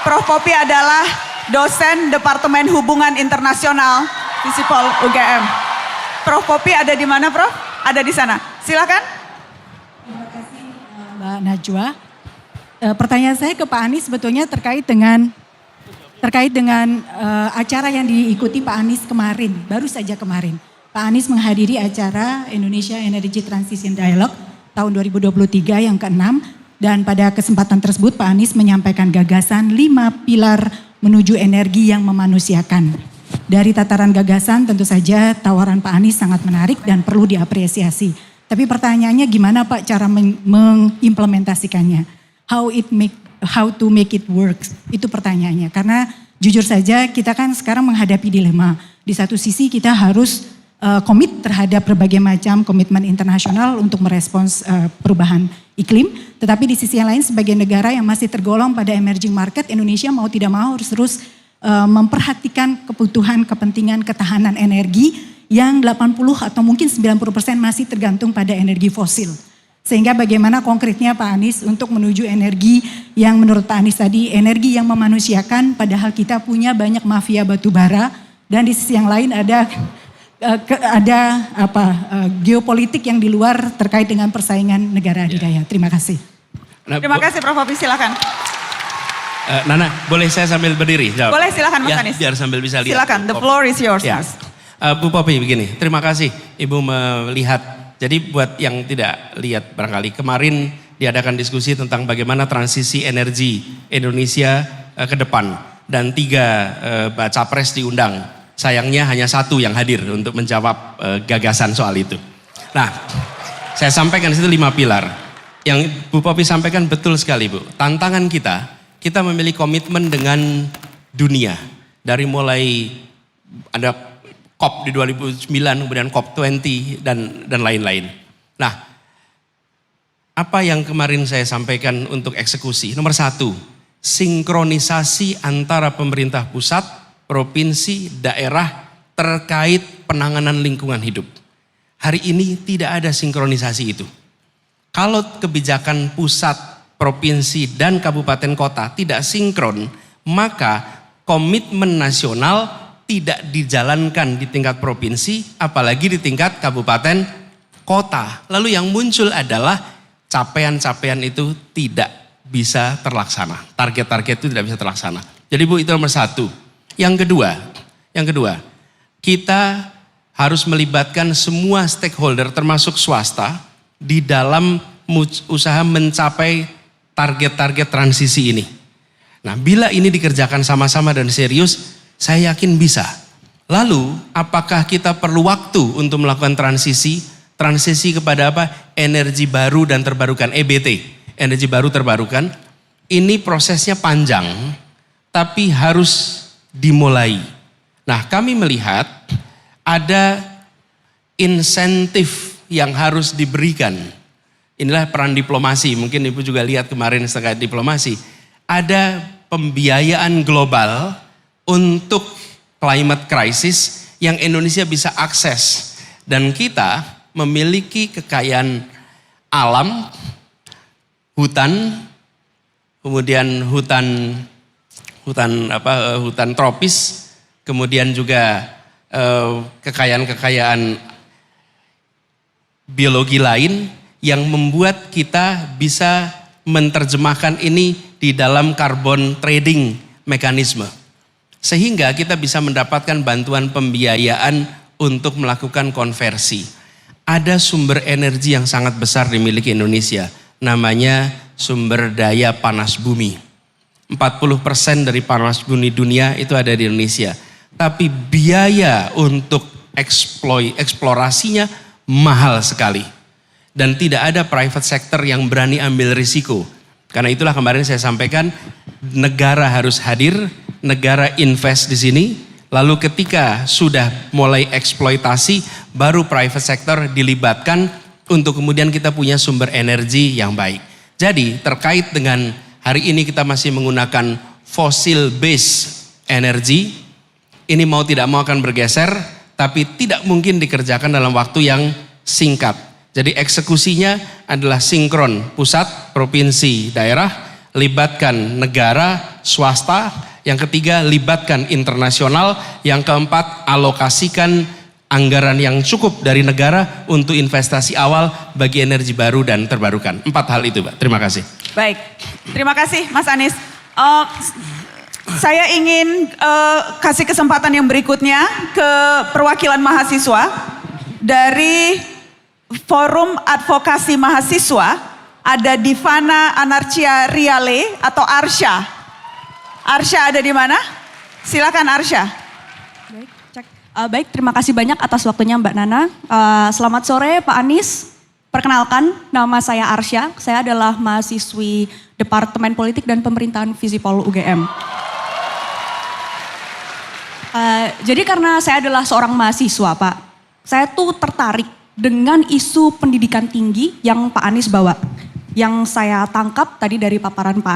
Prof. Poppy adalah dosen Departemen Hubungan Internasional Visipol UGM. Prof. Poppy ada di mana Prof? Ada di sana. Silakan. Terima kasih Mbak Najwa. Pertanyaan saya ke Pak Anies sebetulnya terkait dengan acara yang diikuti Pak Anies kemarin, baru saja kemarin. Pak Anies menghadiri acara Indonesia Energy Transition Dialogue tahun 2023 yang ke-6, dan pada kesempatan tersebut Pak Anies menyampaikan gagasan 5 pilar menuju energi yang memanusiakan. Dari tataran gagasan tentu saja tawaran Pak Anies sangat menarik dan perlu diapresiasi. Tapi pertanyaannya gimana Pak cara mengimplementasikannya? How to make it work? Itu pertanyaannya. Karena jujur saja kita kan sekarang menghadapi dilema. Di satu sisi kita harus komit terhadap berbagai macam komitmen internasional untuk merespons perubahan iklim. Tetapi di sisi yang lain sebagai negara yang masih tergolong pada emerging market, Indonesia mau tidak mau harus terus memperhatikan kebutuhan, kepentingan, ketahanan energi yang 80 atau mungkin 90% masih tergantung pada energi fosil. Sehingga bagaimana konkretnya Pak Anies untuk menuju energi yang menurut Pak Anies tadi, energi yang memanusiakan, padahal kita punya banyak mafia batu bara, dan di sisi yang lain ada geopolitik yang di luar terkait dengan persaingan negara adidaya. Terima kasih. Terima kasih Prof. Hobi, silakan. Nana, boleh saya sambil berdiri jawab? Boleh, silakan Mas Anies. Biar sambil bisa lihat. Silakan, the floor is yours Ya. Mas. Bu Popi begini, terima kasih Ibu melihat. Jadi buat yang tidak lihat barangkali, kemarin diadakan diskusi tentang bagaimana transisi energi Indonesia ke depan. Dan 3 capres diundang. Sayangnya hanya 1 yang hadir untuk menjawab gagasan soal itu. Nah, saya sampaikan di situ 5 pilar. Yang Bu Popi sampaikan betul sekali Bu. Tantangan kita memiliki komitmen dengan dunia. Dari mulai ada COP di 2009, kemudian COP20 dan lain-lain. Nah, apa yang kemarin saya sampaikan untuk eksekusi? Nomor 1, sinkronisasi antara pemerintah pusat, provinsi, daerah terkait penanganan lingkungan hidup. Hari ini tidak ada sinkronisasi itu. Kalau kebijakan pusat, provinsi, dan kabupaten kota tidak sinkron, maka komitmen nasional tidak dijalankan di tingkat provinsi, apalagi di tingkat kabupaten kota. Lalu yang muncul adalah capaian-capaian itu tidak bisa terlaksana. Target-target itu tidak bisa terlaksana. Jadi Bu, itu nomor 1. Yang kedua, kita harus melibatkan semua stakeholder termasuk swasta di dalam usaha mencapai target-target transisi ini. Nah, bila ini dikerjakan sama-sama dan serius, saya yakin bisa. Lalu, apakah kita perlu waktu untuk melakukan transisi? Transisi kepada apa? Energi baru dan terbarukan, EBT. Energi baru terbarukan. Ini prosesnya panjang, tapi harus dimulai. Nah, kami melihat ada insentif yang harus diberikan. Inilah peran diplomasi. Mungkin Ibu juga lihat kemarin terkait diplomasi. Ada pembiayaan global untuk climate crisis yang Indonesia bisa akses, dan kita memiliki kekayaan alam, hutan, kemudian hutan tropis, kemudian juga kekayaan biologi lain yang membuat kita bisa menerjemahkan ini di dalam carbon trading mekanisme. Sehingga kita bisa mendapatkan bantuan pembiayaan untuk melakukan konversi. Ada sumber energi yang sangat besar dimiliki Indonesia. Namanya sumber daya panas bumi. 40% dari panas bumi dunia itu ada di Indonesia. Tapi biaya untuk eksplorasinya mahal sekali. Dan tidak ada private sector yang berani ambil risiko. Karena itulah kemarin saya sampaikan, negara harus hadir, negara invest di sini, lalu ketika sudah mulai eksploitasi, baru private sector dilibatkan untuk kemudian kita punya sumber energi yang baik. Jadi terkait dengan hari ini kita masih menggunakan fossil based energy, ini mau tidak mau akan bergeser, tapi tidak mungkin dikerjakan dalam waktu yang singkat. Jadi eksekusinya adalah sinkron pusat, provinsi, daerah, libatkan negara, swasta. Yang ketiga, libatkan internasional. Yang keempat, alokasikan anggaran yang cukup dari negara untuk investasi awal bagi energi baru dan terbarukan. 4 hal itu, Pak. Terima kasih. Baik, terima kasih Mas Anies. Saya ingin kasih kesempatan yang berikutnya ke perwakilan mahasiswa dari Forum Advokasi Mahasiswa. Ada Divana Anarcia Riale atau Arsya. Arsya ada di mana? Silakan Arsya. Baik, baik, terima kasih banyak atas waktunya Mbak Nana. Selamat sore Pak Anies. Perkenalkan, nama saya Arsya. Saya adalah mahasiswi Departemen Politik dan Pemerintahan Visipol UGM. Jadi karena saya adalah seorang mahasiswa Pak, saya tuh tertarik dengan isu pendidikan tinggi yang Pak Anies bawa. Yang saya tangkap tadi dari paparan Pak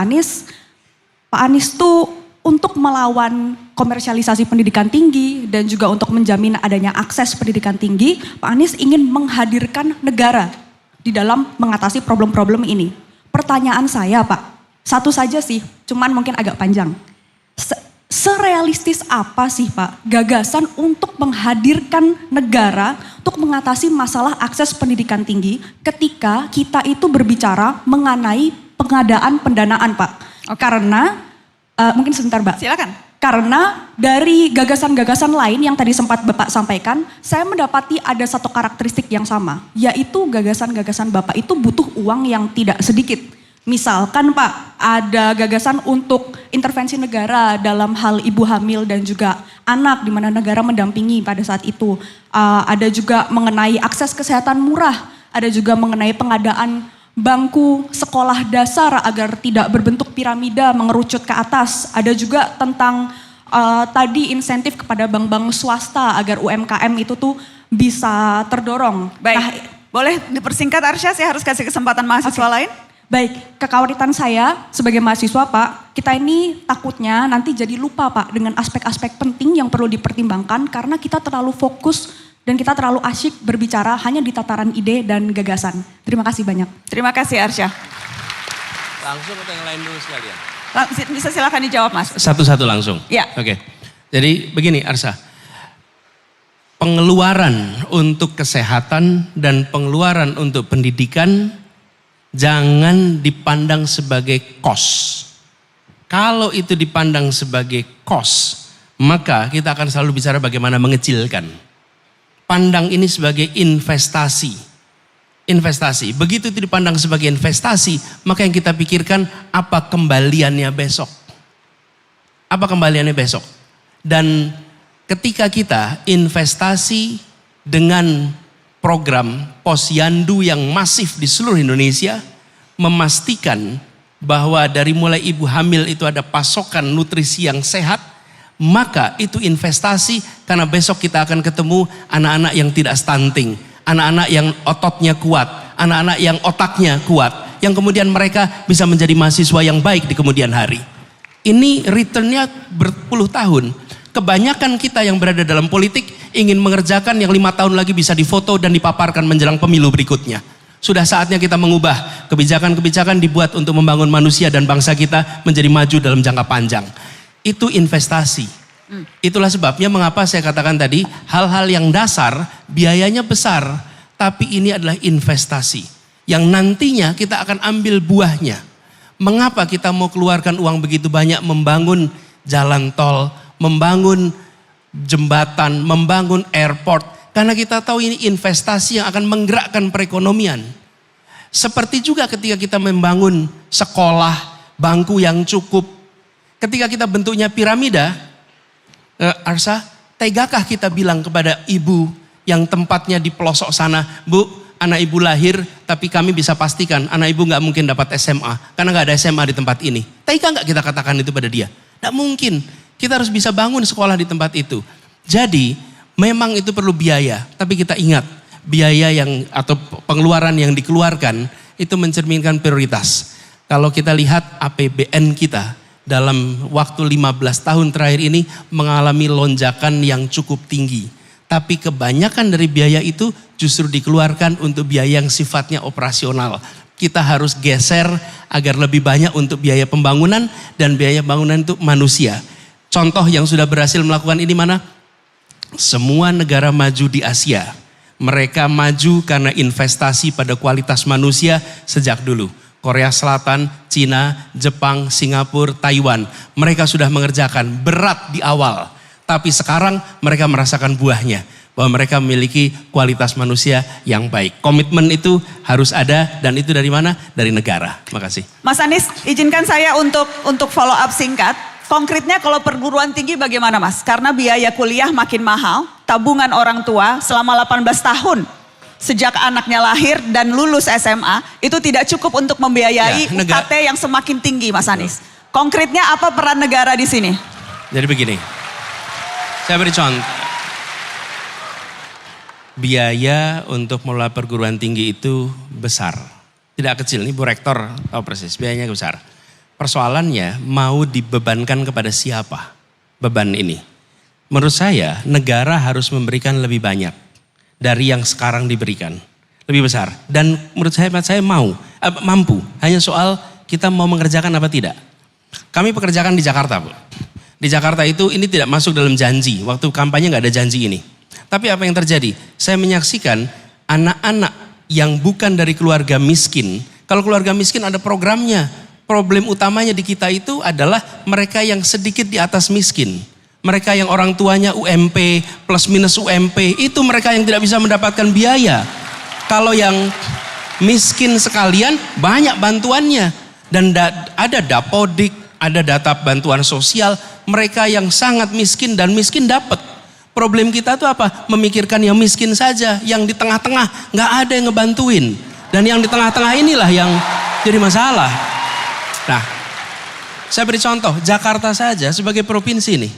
Anies tuh untuk melawan komersialisasi pendidikan tinggi dan juga untuk menjamin adanya akses pendidikan tinggi, Pak Anies ingin menghadirkan negara di dalam mengatasi problem-problem ini. Pertanyaan saya Pak, satu saja sih, cuman mungkin agak panjang. Serealistis apa sih Pak gagasan untuk menghadirkan negara untuk mengatasi masalah akses pendidikan tinggi ketika kita itu berbicara mengenai pengadaan pendanaan Pak? Karena, mungkin sebentar Mbak. Silakan. Karena dari gagasan-gagasan lain yang tadi sempat Bapak sampaikan, saya mendapati ada satu karakteristik yang sama, yaitu gagasan-gagasan Bapak itu butuh uang yang tidak sedikit. Misalkan Pak, ada gagasan untuk intervensi negara dalam hal ibu hamil dan juga anak, di mana negara mendampingi pada saat itu. Ada juga mengenai akses kesehatan murah, ada juga mengenai pengadaan bangku sekolah dasar agar tidak berbentuk piramida mengerucut ke atas. Ada juga tentang tadi insentif kepada bank-bank swasta agar UMKM itu tuh bisa terdorong. Baik, Nah, boleh dipersingkat Arsya, saya harus kasih kesempatan mahasiswa lain. baik, kekhawatiran saya sebagai mahasiswa Pak, kita ini takutnya nanti jadi lupa Pak dengan aspek-aspek penting yang perlu dipertimbangkan karena kita terlalu fokus dan kita terlalu asyik berbicara hanya di tataran ide dan gagasan. Terima kasih banyak. Terima kasih Arsya. Langsung atau yang lain dulu sekalian? Bisa silakan dijawab Mas. Satu-satu langsung? Ya. Oke, jadi begini Arsya. Pengeluaran untuk kesehatan dan pengeluaran untuk pendidikan jangan dipandang sebagai cost. Kalau itu dipandang sebagai cost, maka kita akan selalu bicara bagaimana mengecilkan. Pandang ini sebagai investasi. Investasi. Begitu itu dipandang sebagai investasi, maka yang kita pikirkan apa kembaliannya besok. Apa kembaliannya besok. Dan ketika kita investasi dengan program posyandu yang masif di seluruh Indonesia, memastikan bahwa dari mulai ibu hamil itu ada pasokan nutrisi yang sehat, maka itu investasi karena besok kita akan ketemu anak-anak yang tidak stunting, anak-anak yang ototnya kuat, anak-anak yang otaknya kuat, yang kemudian mereka bisa menjadi mahasiswa yang baik di kemudian hari. Ini returnnya berpuluh tahun. Kebanyakan kita yang berada dalam politik ingin mengerjakan yang 5 tahun lagi bisa difoto dan dipaparkan menjelang pemilu berikutnya. Sudah saatnya kita mengubah kebijakan-kebijakan dibuat untuk membangun manusia dan bangsa kita menjadi maju dalam jangka panjang. Itu investasi. Itulah sebabnya mengapa saya katakan tadi hal-hal yang dasar biayanya besar, tapi ini adalah investasi yang nantinya kita akan ambil buahnya. Mengapa kita mau keluarkan uang begitu banyak membangun jalan tol, membangun jembatan, membangun airport, karena kita tahu ini investasi yang akan menggerakkan perekonomian. Seperti juga ketika kita membangun sekolah, bangku yang cukup. Ketika kita bentuknya piramida, Arsya, tegakah kita bilang kepada ibu yang tempatnya di pelosok sana, Bu, anak ibu lahir, tapi kami bisa pastikan anak ibu gak mungkin dapat SMA, karena gak ada SMA di tempat ini. Tega gak kita katakan itu pada dia? Gak mungkin. Kita harus bisa bangun sekolah di tempat itu. Jadi memang itu perlu biaya, tapi kita ingat biaya yang atau pengeluaran yang dikeluarkan itu mencerminkan prioritas. Kalau kita lihat APBN kita dalam waktu 15 tahun terakhir ini mengalami lonjakan yang cukup tinggi. Tapi kebanyakan dari biaya itu justru dikeluarkan untuk biaya yang sifatnya operasional. Kita harus geser agar lebih banyak untuk biaya pembangunan dan biaya bangunan untuk manusia. Contoh yang sudah berhasil melakukan ini mana? Semua negara maju di Asia. Mereka maju karena investasi pada kualitas manusia sejak dulu. Korea Selatan, Cina, Jepang, Singapura, Taiwan. Mereka sudah mengerjakan berat di awal. Tapi sekarang mereka merasakan buahnya. Bahwa mereka memiliki kualitas manusia yang baik. Komitmen itu harus ada dan itu dari mana? Dari negara. Makasih. Mas Anies, izinkan saya untuk follow up singkat. Konkretnya kalau perguruan tinggi bagaimana Mas? Karena biaya kuliah makin mahal, tabungan orang tua selama 18 tahun. Sejak anaknya lahir dan lulus SMA, itu tidak cukup untuk membiayai UKT yang semakin tinggi Mas Anies. Konkretnya apa peran negara di sini? Jadi begini, saya beri contoh. Biaya untuk mengelola perguruan tinggi itu besar. Tidak kecil, ini Bu Rektor tahu persis, biayanya besar. Persoalannya mau dibebankan kepada siapa beban ini? Menurut saya negara harus memberikan lebih banyak dari yang sekarang diberikan. Lebih besar. Dan menurut saya mampu. Hanya soal kita mau mengerjakan apa tidak. Kami pekerjakan di Jakarta, Bu. Di Jakarta itu ini tidak masuk dalam janji. Waktu kampanye nggak ada janji ini. Tapi apa yang terjadi? Saya menyaksikan anak-anak yang bukan dari keluarga miskin. Kalau keluarga miskin ada programnya. Problem utamanya di kita itu adalah mereka yang sedikit di atas miskin. Mereka yang orang tuanya UMP plus minus UMP, itu mereka yang tidak bisa mendapatkan biaya. Kalau yang miskin sekalian banyak bantuannya. Dan ada Dapodik, ada data bantuan sosial. Mereka yang sangat miskin dan miskin dapat. Problem kita tuh apa? Memikirkan yang miskin saja. Yang di tengah-tengah nggak ada yang ngebantuin. Dan yang di tengah-tengah inilah yang jadi masalah. Nah, saya beri contoh. Jakarta saja sebagai provinsi nih.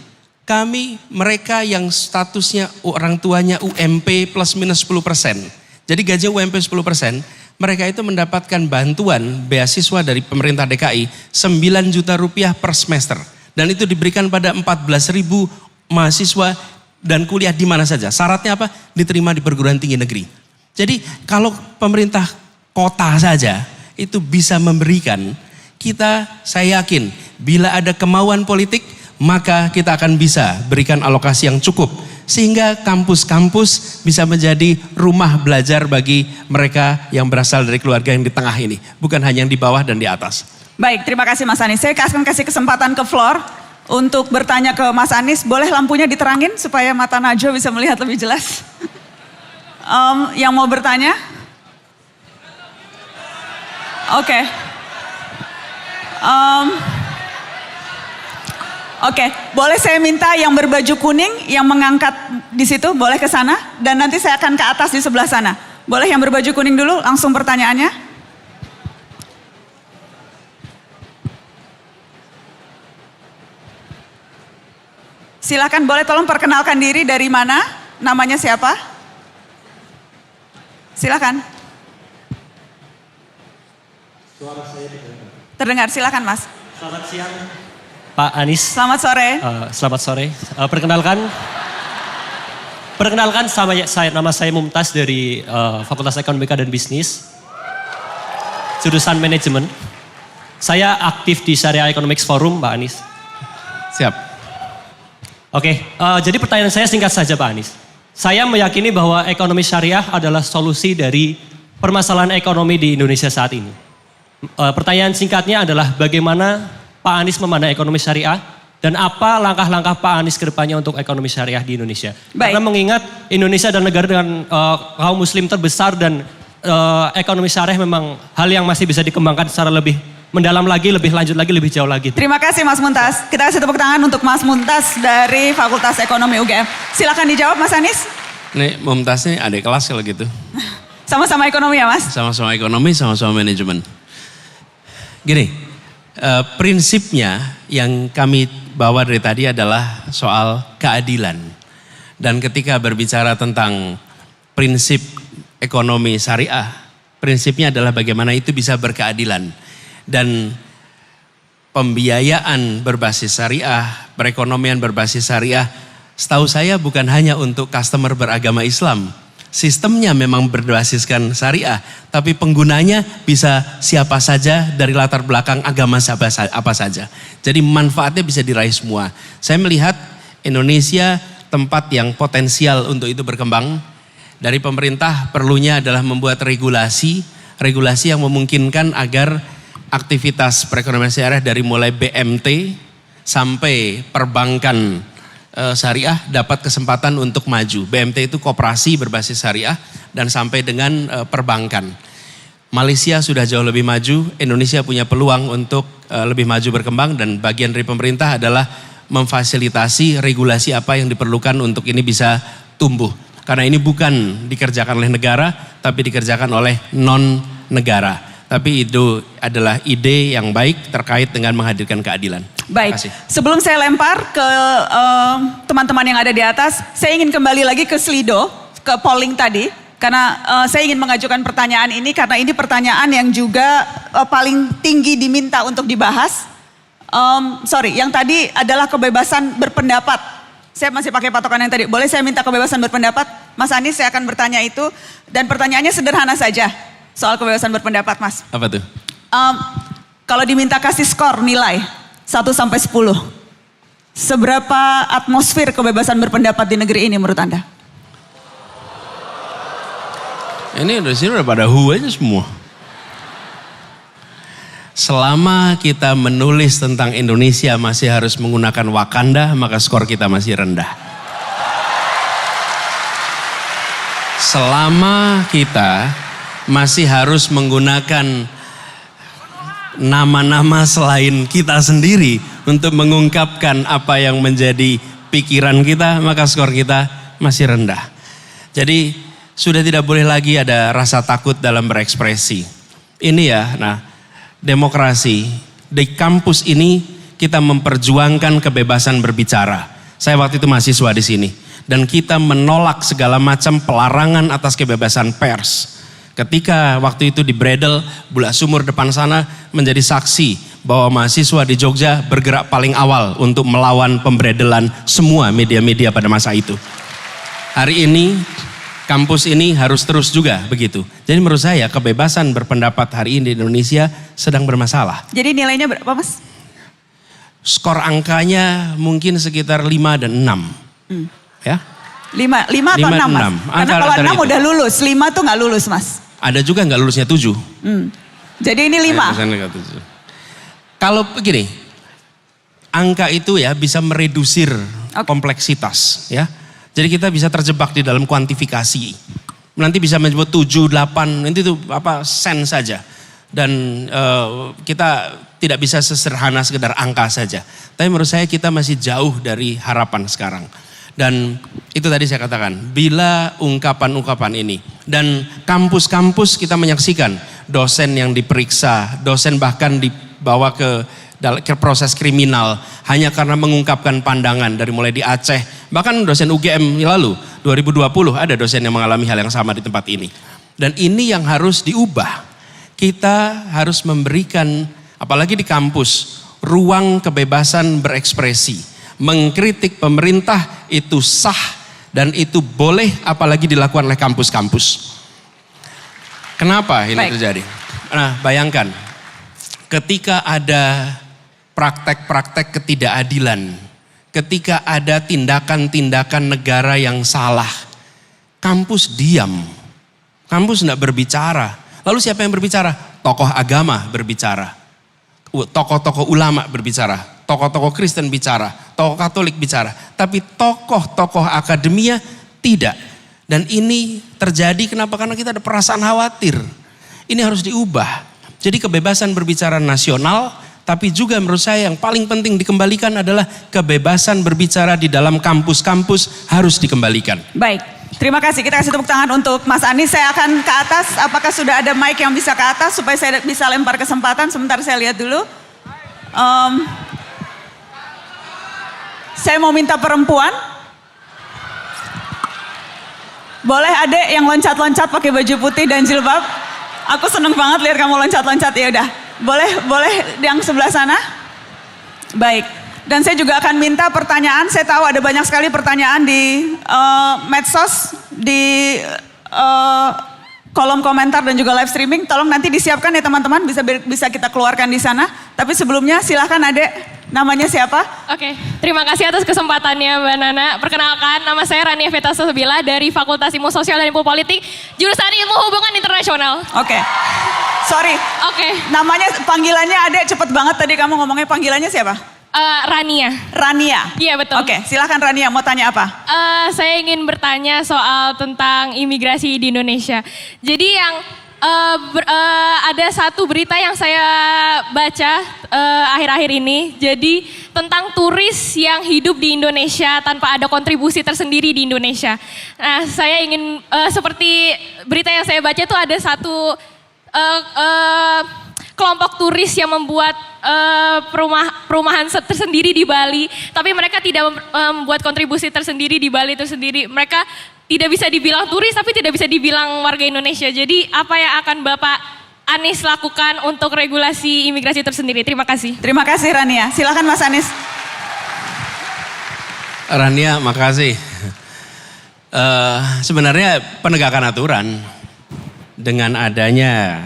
Mereka yang statusnya orang tuanya UMP plus minus 10%. Jadi gaji UMP 10%, mereka itu mendapatkan bantuan beasiswa dari pemerintah DKI 9 juta rupiah per semester. Dan itu diberikan pada 14.000 mahasiswa dan kuliah di mana saja. Syaratnya apa? Diterima di perguruan tinggi negeri. Jadi kalau pemerintah kota saja itu bisa memberikan, saya yakin bila ada kemauan politik, maka kita akan bisa berikan alokasi yang cukup. Sehingga kampus-kampus bisa menjadi rumah belajar bagi mereka yang berasal dari keluarga yang di tengah ini. Bukan hanya yang di bawah dan di atas. Baik, terima kasih Mas Anies. Saya akan kasih kesempatan ke floor untuk bertanya ke Mas Anies. Boleh lampunya diterangin supaya mata Najwa bisa melihat lebih jelas? Yang mau bertanya? Oke. Oke, boleh saya minta yang berbaju kuning yang mengangkat di situ, boleh ke sana dan nanti saya akan ke atas di sebelah sana. Boleh yang berbaju kuning dulu langsung pertanyaannya? Silakan, boleh tolong perkenalkan diri, dari mana, namanya siapa? Silakan. Suara saya terdengar, silakan Mas. Selamat siang Pak Anies. Selamat sore. Selamat sore. Perkenalkan nama saya Mumtaz dari Fakultas Ekonomika dan Bisnis, jurusan manajemen. Saya aktif di Syariah Economics Forum, Pak Anies. Siap. Oke, jadi pertanyaan saya singkat saja Pak Anies. Saya meyakini bahwa ekonomi syariah adalah solusi dari permasalahan ekonomi di Indonesia saat ini. Pertanyaan singkatnya adalah bagaimana Pak Anies memandang ekonomi syariah dan apa langkah-langkah Pak Anies ke depannya untuk ekonomi syariah di Indonesia. Baik. Karena mengingat Indonesia adalah negara dengan kaum muslim terbesar dan ekonomi syariah memang hal yang masih bisa dikembangkan secara lebih mendalam lagi, lebih lanjut lagi, lebih jauh lagi. Terima kasih Mas Mumtaz. Kita kasih tepuk tangan untuk Mas Mumtaz dari Fakultas Ekonomi UGM. Silakan dijawab Mas Anies. Nih Mumtaz nih adik kelas kalau gitu. Sama-sama ekonomi ya Mas? Sama-sama ekonomi, sama-sama manajemen. Gini, prinsipnya yang kami bawa dari tadi adalah soal keadilan. Dan ketika berbicara tentang prinsip ekonomi syariah, prinsipnya adalah bagaimana itu bisa berkeadilan. Dan pembiayaan berbasis syariah, perekonomian berbasis syariah, setahu saya bukan hanya untuk customer beragama Islam. Sistemnya memang berbasiskan syariah, tapi penggunanya bisa siapa saja dari latar belakang agama apa saja. Jadi manfaatnya bisa diraih semua. Saya melihat Indonesia tempat yang potensial untuk itu berkembang. Dari pemerintah perlunya adalah membuat regulasi yang memungkinkan agar aktivitas perekonomian syariah dari mulai BMT sampai perbankan syariah dapat kesempatan untuk maju. BMT itu koperasi berbasis syariah dan sampai dengan perbankan. Malaysia sudah jauh lebih maju, Indonesia punya peluang untuk lebih maju berkembang dan bagian dari pemerintah adalah memfasilitasi regulasi apa yang diperlukan untuk ini bisa tumbuh. Karena ini bukan dikerjakan oleh negara, tapi dikerjakan oleh non-negara. Tapi itu adalah ide yang baik terkait dengan menghadirkan keadilan. Baik, Terima kasih. sebelum saya lempar ke teman-teman yang ada di atas, saya ingin kembali lagi ke Slido, ke polling tadi. Karena saya ingin mengajukan pertanyaan ini karena ini pertanyaan yang juga paling tinggi diminta untuk dibahas. Yang tadi adalah kebebasan berpendapat. Saya masih pakai patokan yang tadi. Boleh saya minta kebebasan berpendapat? Mas Anies, saya akan bertanya itu. Dan pertanyaannya sederhana saja soal kebebasan berpendapat, Mas. Apa tuh? Kalau diminta kasih skor nilai 1 sampai 10. Seberapa atmosfer kebebasan berpendapat di negeri ini menurut Anda? Ini dari sini udah pada aja semua. Selama kita menulis tentang Indonesia masih harus menggunakan Wakanda, maka skor kita masih rendah. Selama kita masih harus menggunakan nama-nama selain kita sendiri untuk mengungkapkan apa yang menjadi pikiran kita, maka skor kita masih rendah. Jadi sudah tidak boleh lagi ada rasa takut dalam berekspresi. Ini ya, demokrasi. Di kampus ini kita memperjuangkan kebebasan berbicara. Saya waktu itu mahasiswa di sini. Dan kita menolak segala macam pelarangan atas kebebasan pers. Ketika waktu itu di Bredel, Bulak Sumur depan sana menjadi saksi bahwa mahasiswa di Jogja bergerak paling awal untuk melawan pembredelan semua media-media pada masa itu. Hari ini kampus ini harus terus juga begitu. Jadi menurut saya kebebasan berpendapat hari ini di Indonesia sedang bermasalah. Jadi nilainya berapa, Mas? Skor angkanya mungkin sekitar 5 dan 6. Ya? 5 atau 6, Mas? Karena kalau 6 udah lulus, 5 tuh nggak lulus, Mas. Ada juga nggak lulusnya 7. Jadi ini 5. Kalau begini, angka itu ya bisa meredusir kompleksitas ya. Jadi kita bisa terjebak di dalam kuantifikasi. Nanti bisa menyebut 7, 8, nanti itu sen saja. Dan kita tidak bisa sesederhana sekedar angka saja. Tapi menurut saya kita masih jauh dari harapan sekarang. Dan itu tadi saya katakan, bila ungkapan-ungkapan ini. Dan kampus-kampus kita menyaksikan dosen yang diperiksa, dosen bahkan dibawa ke proses kriminal hanya karena mengungkapkan pandangan dari mulai di Aceh. Bahkan dosen UGM lalu 2020 ada dosen yang mengalami hal yang sama di tempat ini. Dan ini yang harus diubah. Kita harus memberikan apalagi di kampus ruang kebebasan berekspresi. Mengkritik pemerintah itu sah dan itu boleh apalagi dilakukan oleh kampus-kampus. Kenapa ini terjadi? Nah, bayangkan ketika ada praktek-praktek ketidakadilan, ketika ada tindakan-tindakan negara yang salah, kampus diam, kampus tidak berbicara. Lalu siapa yang berbicara? Tokoh agama berbicara, tokoh-tokoh ulama berbicara, tokoh-tokoh Kristen bicara, tokoh Katolik bicara, tapi tokoh-tokoh akademia tidak. Dan ini terjadi kenapa? Karena kita ada perasaan khawatir. Ini harus diubah. Jadi kebebasan berbicara nasional, tapi juga menurut saya yang paling penting dikembalikan adalah kebebasan berbicara di dalam kampus-kampus harus dikembalikan. Baik, terima kasih. Kita kasih tepuk tangan untuk Mas Anies. Saya akan ke atas, apakah sudah ada mic yang bisa ke atas supaya saya bisa lempar kesempatan. Sebentar saya lihat dulu. Saya mau minta perempuan. Boleh adek yang loncat-loncat pakai baju putih dan jilbab. Aku seneng banget lihat kamu loncat-loncat. Ya udah. Boleh yang sebelah sana? Baik. Dan saya juga akan minta pertanyaan. Saya tahu ada banyak sekali pertanyaan di medsos, di kolom komentar dan juga live streaming. Tolong nanti disiapkan ya teman-teman, bisa kita keluarkan di sana. Tapi sebelumnya silahkan adek, namanya siapa? Oke, terima kasih atas kesempatannya Mbak Nana. Perkenalkan, nama saya Rania Veta Sosebila dari Fakultas Ilmu Sosial dan Ilmu Politik, jurusan Ilmu Hubungan Internasional. Oke. sorry. Oke. Namanya, panggilannya Adek cepet banget tadi kamu ngomongnya, panggilannya siapa? Rania. Rania. Iya betul. Oke, silakan Rania, mau tanya apa? Saya ingin bertanya soal tentang imigrasi di Indonesia. Jadi yang ada satu berita yang saya baca akhir-akhir ini. Jadi tentang turis yang hidup di Indonesia tanpa ada kontribusi tersendiri di Indonesia. Nah, saya ingin seperti berita yang saya baca itu ada satu kelompok turis yang membuat perumahan tersendiri di Bali, tapi mereka tidak membuat kontribusi tersendiri di Bali itu sendiri. Mereka tidak bisa dibilang turis, tapi tidak bisa dibilang warga Indonesia. Jadi apa yang akan Bapak Anies lakukan untuk regulasi imigrasi tersendiri? Terima kasih. Terima kasih Rania. Silakan Mas Anies. Rania, makasih. Sebenarnya penegakan aturan dengan adanya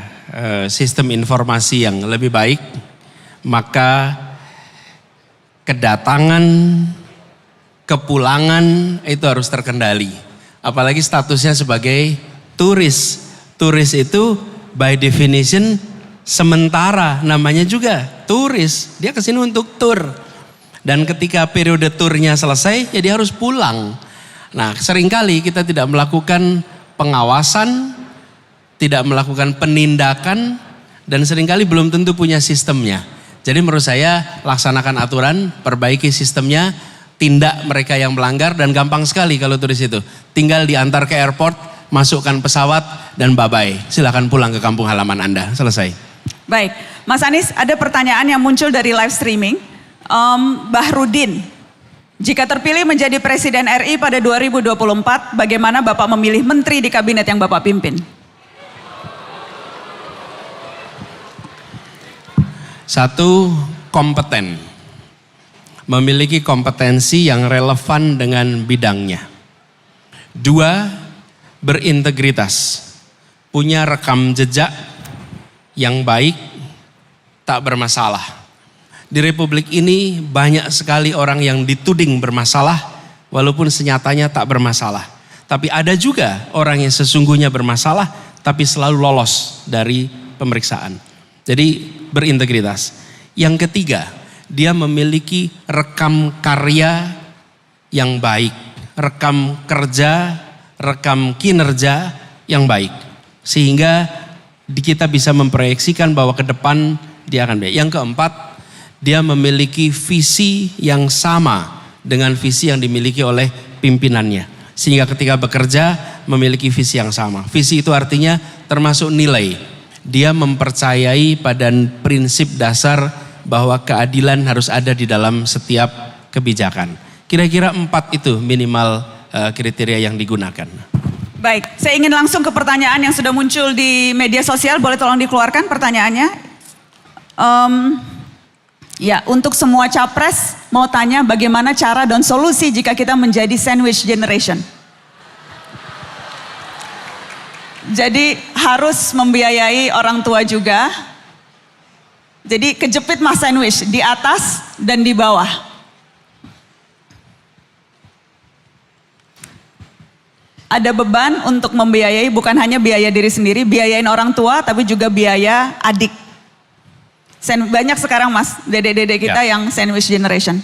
sistem informasi yang lebih baik, maka kedatangan, kepulangan itu harus terkendali. Apalagi statusnya sebagai turis. Turis itu by definition sementara, namanya juga turis. Dia kesini untuk tur. Dan ketika periode turnya selesai, ya dia harus pulang. Nah, seringkali kita tidak melakukan pengawasan, tidak melakukan penindakan, dan seringkali belum tentu punya sistemnya. Jadi menurut saya laksanakan aturan, perbaiki sistemnya, tindak mereka yang melanggar, dan gampang sekali kalau turis itu. Tinggal diantar ke airport, masukkan pesawat, dan bye-bye. Silakan pulang ke kampung halaman Anda. Selesai. Baik, Mas Anies, ada pertanyaan yang muncul dari live streaming. Bahrudin, jika terpilih menjadi Presiden RI pada 2024, bagaimana Bapak memilih menteri di kabinet yang Bapak pimpin? Satu, kompeten. Memiliki kompetensi yang relevan dengan bidangnya. Dua, berintegritas. Punya rekam jejak yang baik, tak bermasalah. Di Republik ini banyak sekali orang yang dituding bermasalah, walaupun senyatanya tak bermasalah. Tapi ada juga orang yang sesungguhnya bermasalah, tapi selalu lolos dari pemeriksaan. Jadi berintegritas. Yang ketiga, dia memiliki rekam karya yang baik, rekam kerja, rekam kinerja yang baik. Sehingga kita bisa memproyeksikan bahwa ke depan dia akan baik. Yang keempat, dia memiliki visi yang sama dengan visi yang dimiliki oleh pimpinannya. Sehingga ketika bekerja memiliki visi yang sama. Visi itu artinya termasuk nilai. Dia mempercayai pada prinsip dasar bahwa keadilan harus ada di dalam setiap kebijakan. Kira-kira 4 itu minimal kriteria yang digunakan. Baik, saya ingin langsung ke pertanyaan yang sudah muncul di media sosial. Boleh tolong dikeluarkan pertanyaannya? Ya, untuk semua capres mau tanya bagaimana cara dan solusi jika kita menjadi sandwich generation. Jadi harus membiayai orang tua juga. Jadi kejepit Mas sandwich di atas dan di bawah. Ada beban untuk membiayai, bukan hanya biaya diri sendiri, biayain orang tua tapi juga biaya adik. Banyak sekarang Mas, dedek-dedek kita yang sandwich generation.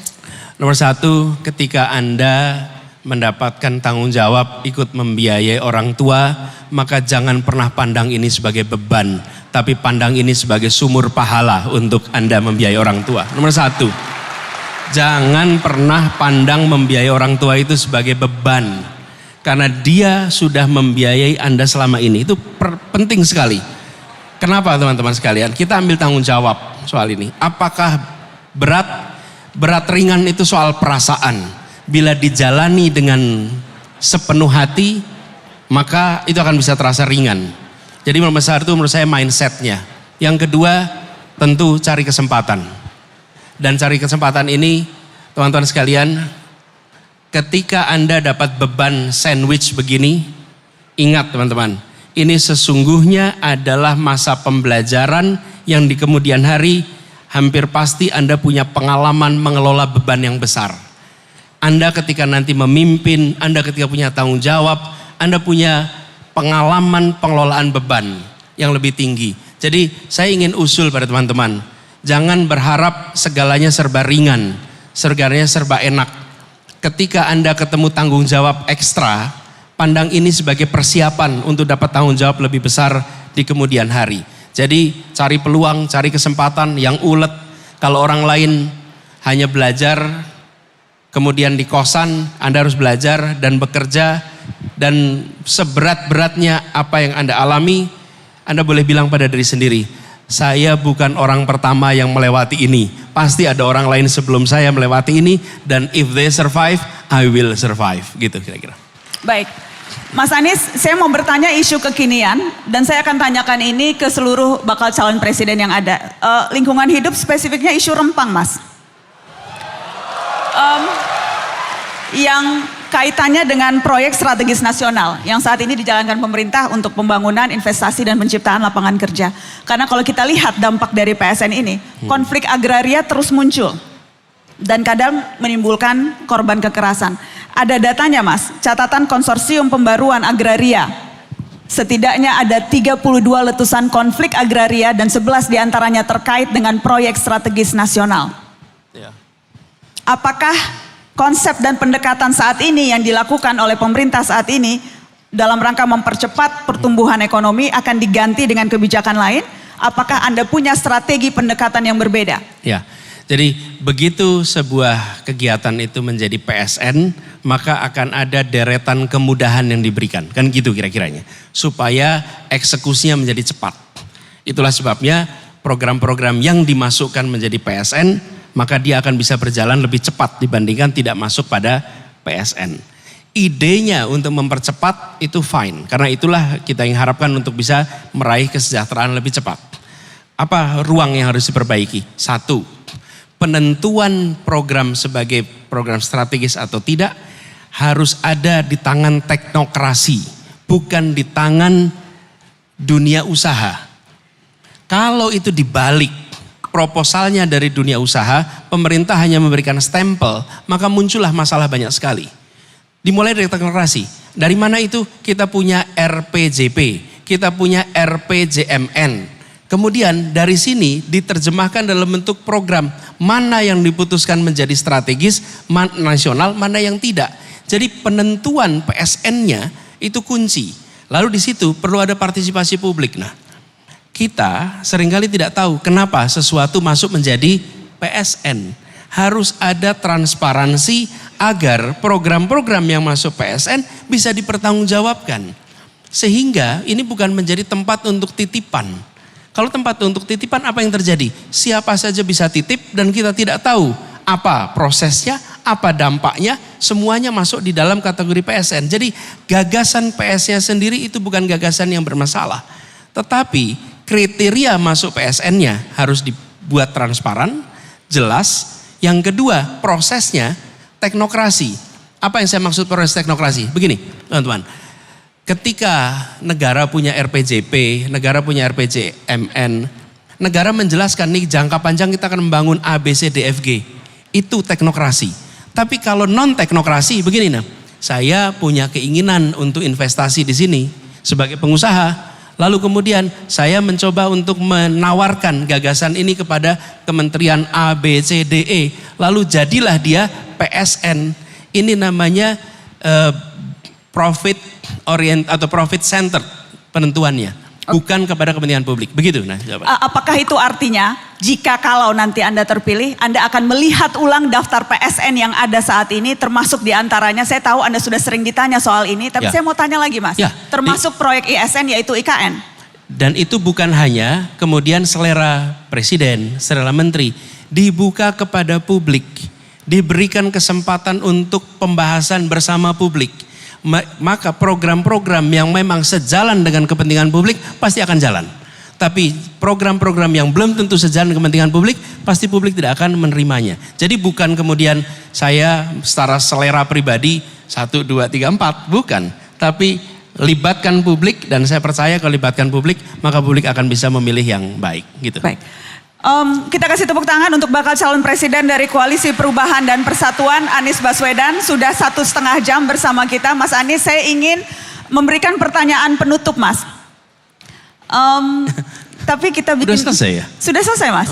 Nomor 1, ketika Anda mendapatkan tanggung jawab ikut membiayai orang tua, maka jangan pernah pandang ini sebagai beban, tapi pandang ini sebagai sumur pahala untuk Anda membiayai orang tua. Nomor 1, jangan pernah pandang membiayai orang tua itu sebagai beban, karena dia sudah membiayai Anda selama ini. Itu penting sekali. Kenapa teman-teman sekalian? Kita ambil tanggung jawab soal ini. Apakah berat ringan itu soal perasaan. Bila dijalani dengan sepenuh hati, maka itu akan bisa terasa ringan. Jadi nomor 1 menurut saya mindsetnya. Yang kedua, tentu cari kesempatan. Dan cari kesempatan ini, teman-teman sekalian, ketika Anda dapat beban sandwich begini, ingat teman-teman, ini sesungguhnya adalah masa pembelajaran yang di kemudian hari hampir pasti Anda punya pengalaman mengelola beban yang besar. Anda ketika nanti memimpin, Anda ketika punya tanggung jawab, Anda punya pengalaman pengelolaan beban yang lebih tinggi. Jadi saya ingin usul pada teman-teman, jangan berharap segalanya serba ringan, segalanya serba enak. Ketika Anda ketemu tanggung jawab ekstra, pandang ini sebagai persiapan untuk dapat tanggung jawab lebih besar di kemudian hari. Jadi cari peluang, cari kesempatan yang ulet. Kalau orang lain hanya belajar, kemudian di kosan, Anda harus belajar dan bekerja, dan seberat-beratnya apa yang Anda alami, Anda boleh bilang pada diri sendiri, saya bukan orang pertama yang melewati ini. Pasti ada orang lain sebelum saya melewati ini, dan if they survive, I will survive. Gitu kira-kira. Baik, Mas Anies, saya mau bertanya isu kekinian, dan saya akan tanyakan ini ke seluruh bakal calon presiden yang ada. Lingkungan hidup spesifiknya isu Rempang, Mas. Yang kaitannya dengan proyek strategis nasional yang saat ini dijalankan pemerintah untuk pembangunan, investasi, dan penciptaan lapangan kerja. Karena kalau kita lihat dampak dari PSN ini, konflik agraria terus muncul dan kadang menimbulkan korban kekerasan. Ada datanya, Mas, catatan konsorsium pembaruan agraria. Setidaknya ada 32 letusan konflik agraria dan 11 diantaranya terkait dengan proyek strategis nasional. Apakah konsep dan pendekatan saat ini yang dilakukan oleh pemerintah saat ini dalam rangka mempercepat pertumbuhan ekonomi akan diganti dengan kebijakan lain? Apakah Anda punya strategi pendekatan yang berbeda? Ya, jadi begitu sebuah kegiatan itu menjadi PSN, maka akan ada deretan kemudahan yang diberikan. Kan gitu kira-kiranya. Supaya eksekusinya menjadi cepat. Itulah sebabnya program-program yang dimasukkan menjadi PSN, maka dia akan bisa berjalan lebih cepat dibandingkan tidak masuk pada PSN. Idenya untuk mempercepat itu fine, karena itulah kita yang harapkan untuk bisa meraih kesejahteraan lebih cepat. Apa ruang yang harus diperbaiki? 1, penentuan program sebagai program strategis atau tidak harus ada di tangan teknokrasi, bukan di tangan dunia usaha. Kalau itu dibalik, proposalnya dari dunia usaha, pemerintah hanya memberikan stempel, maka muncullah masalah banyak sekali. Dimulai dari teknokrasi. Dari mana itu? Kita punya RPJP, kita punya RPJMN. Kemudian dari sini diterjemahkan dalam bentuk program, mana yang diputuskan menjadi strategis, nasional, mana yang tidak. Jadi penentuan PSN-nya itu kunci. Lalu di situ perlu ada partisipasi publik. Nah, kita seringkali tidak tahu kenapa sesuatu masuk menjadi PSN. Harus ada transparansi agar program-program yang masuk PSN bisa dipertanggungjawabkan. Sehingga ini bukan menjadi tempat untuk titipan. Kalau tempat untuk titipan, apa yang terjadi? Siapa saja bisa titip dan kita tidak tahu apa prosesnya, apa dampaknya, semuanya masuk di dalam kategori PSN. Jadi gagasan PS-nya sendiri itu bukan gagasan yang bermasalah. Tetapi kriteria masuk PSN-nya harus dibuat transparan, jelas. Yang kedua, prosesnya teknokrasi. Apa yang saya maksud proses teknokrasi? Begini, teman-teman. Ketika negara punya RPJP, negara punya RPJMN, negara menjelaskan nih jangka panjang kita akan membangun A, B, C, D, F, G. Itu teknokrasi. Tapi kalau non teknokrasi, begini nah. Saya punya keinginan untuk investasi di sini sebagai pengusaha. Lalu kemudian saya mencoba untuk menawarkan gagasan ini kepada Kementerian A, B, C, D, E. Lalu jadilah dia PSN. Ini namanya profit orient atau profit center penentuannya. Bukan kepada kepentingan publik. Begitu nah jawaban. Apakah itu artinya jika kalau nanti Anda terpilih, Anda akan melihat ulang daftar PSN yang ada saat ini, termasuk diantaranya, saya tahu Anda sudah sering ditanya soal ini, tapi saya mau tanya lagi Mas, termasuk proyek ISN yaitu IKN. Dan itu bukan hanya kemudian selera presiden, selera menteri, dibuka kepada publik, diberikan kesempatan untuk pembahasan bersama publik. Maka program-program yang memang sejalan dengan kepentingan publik pasti akan jalan. Tapi program-program yang belum tentu sejalan dengan kepentingan publik, pasti publik tidak akan menerimanya. Jadi bukan kemudian saya secara selera pribadi 1, 2, 3, 4, bukan. Tapi libatkan publik, dan saya percaya kalau libatkan publik, maka publik akan bisa memilih yang baik. Gitu. Baik. Kita kasih tepuk tangan untuk bakal calon presiden dari Koalisi Perubahan dan Persatuan, Anies Baswedan. Sudah 1,5 jam bersama kita. Mas Anies, saya ingin memberikan pertanyaan penutup Mas. Tapi kita bikin... Udah selesai ya? Sudah selesai, Mas?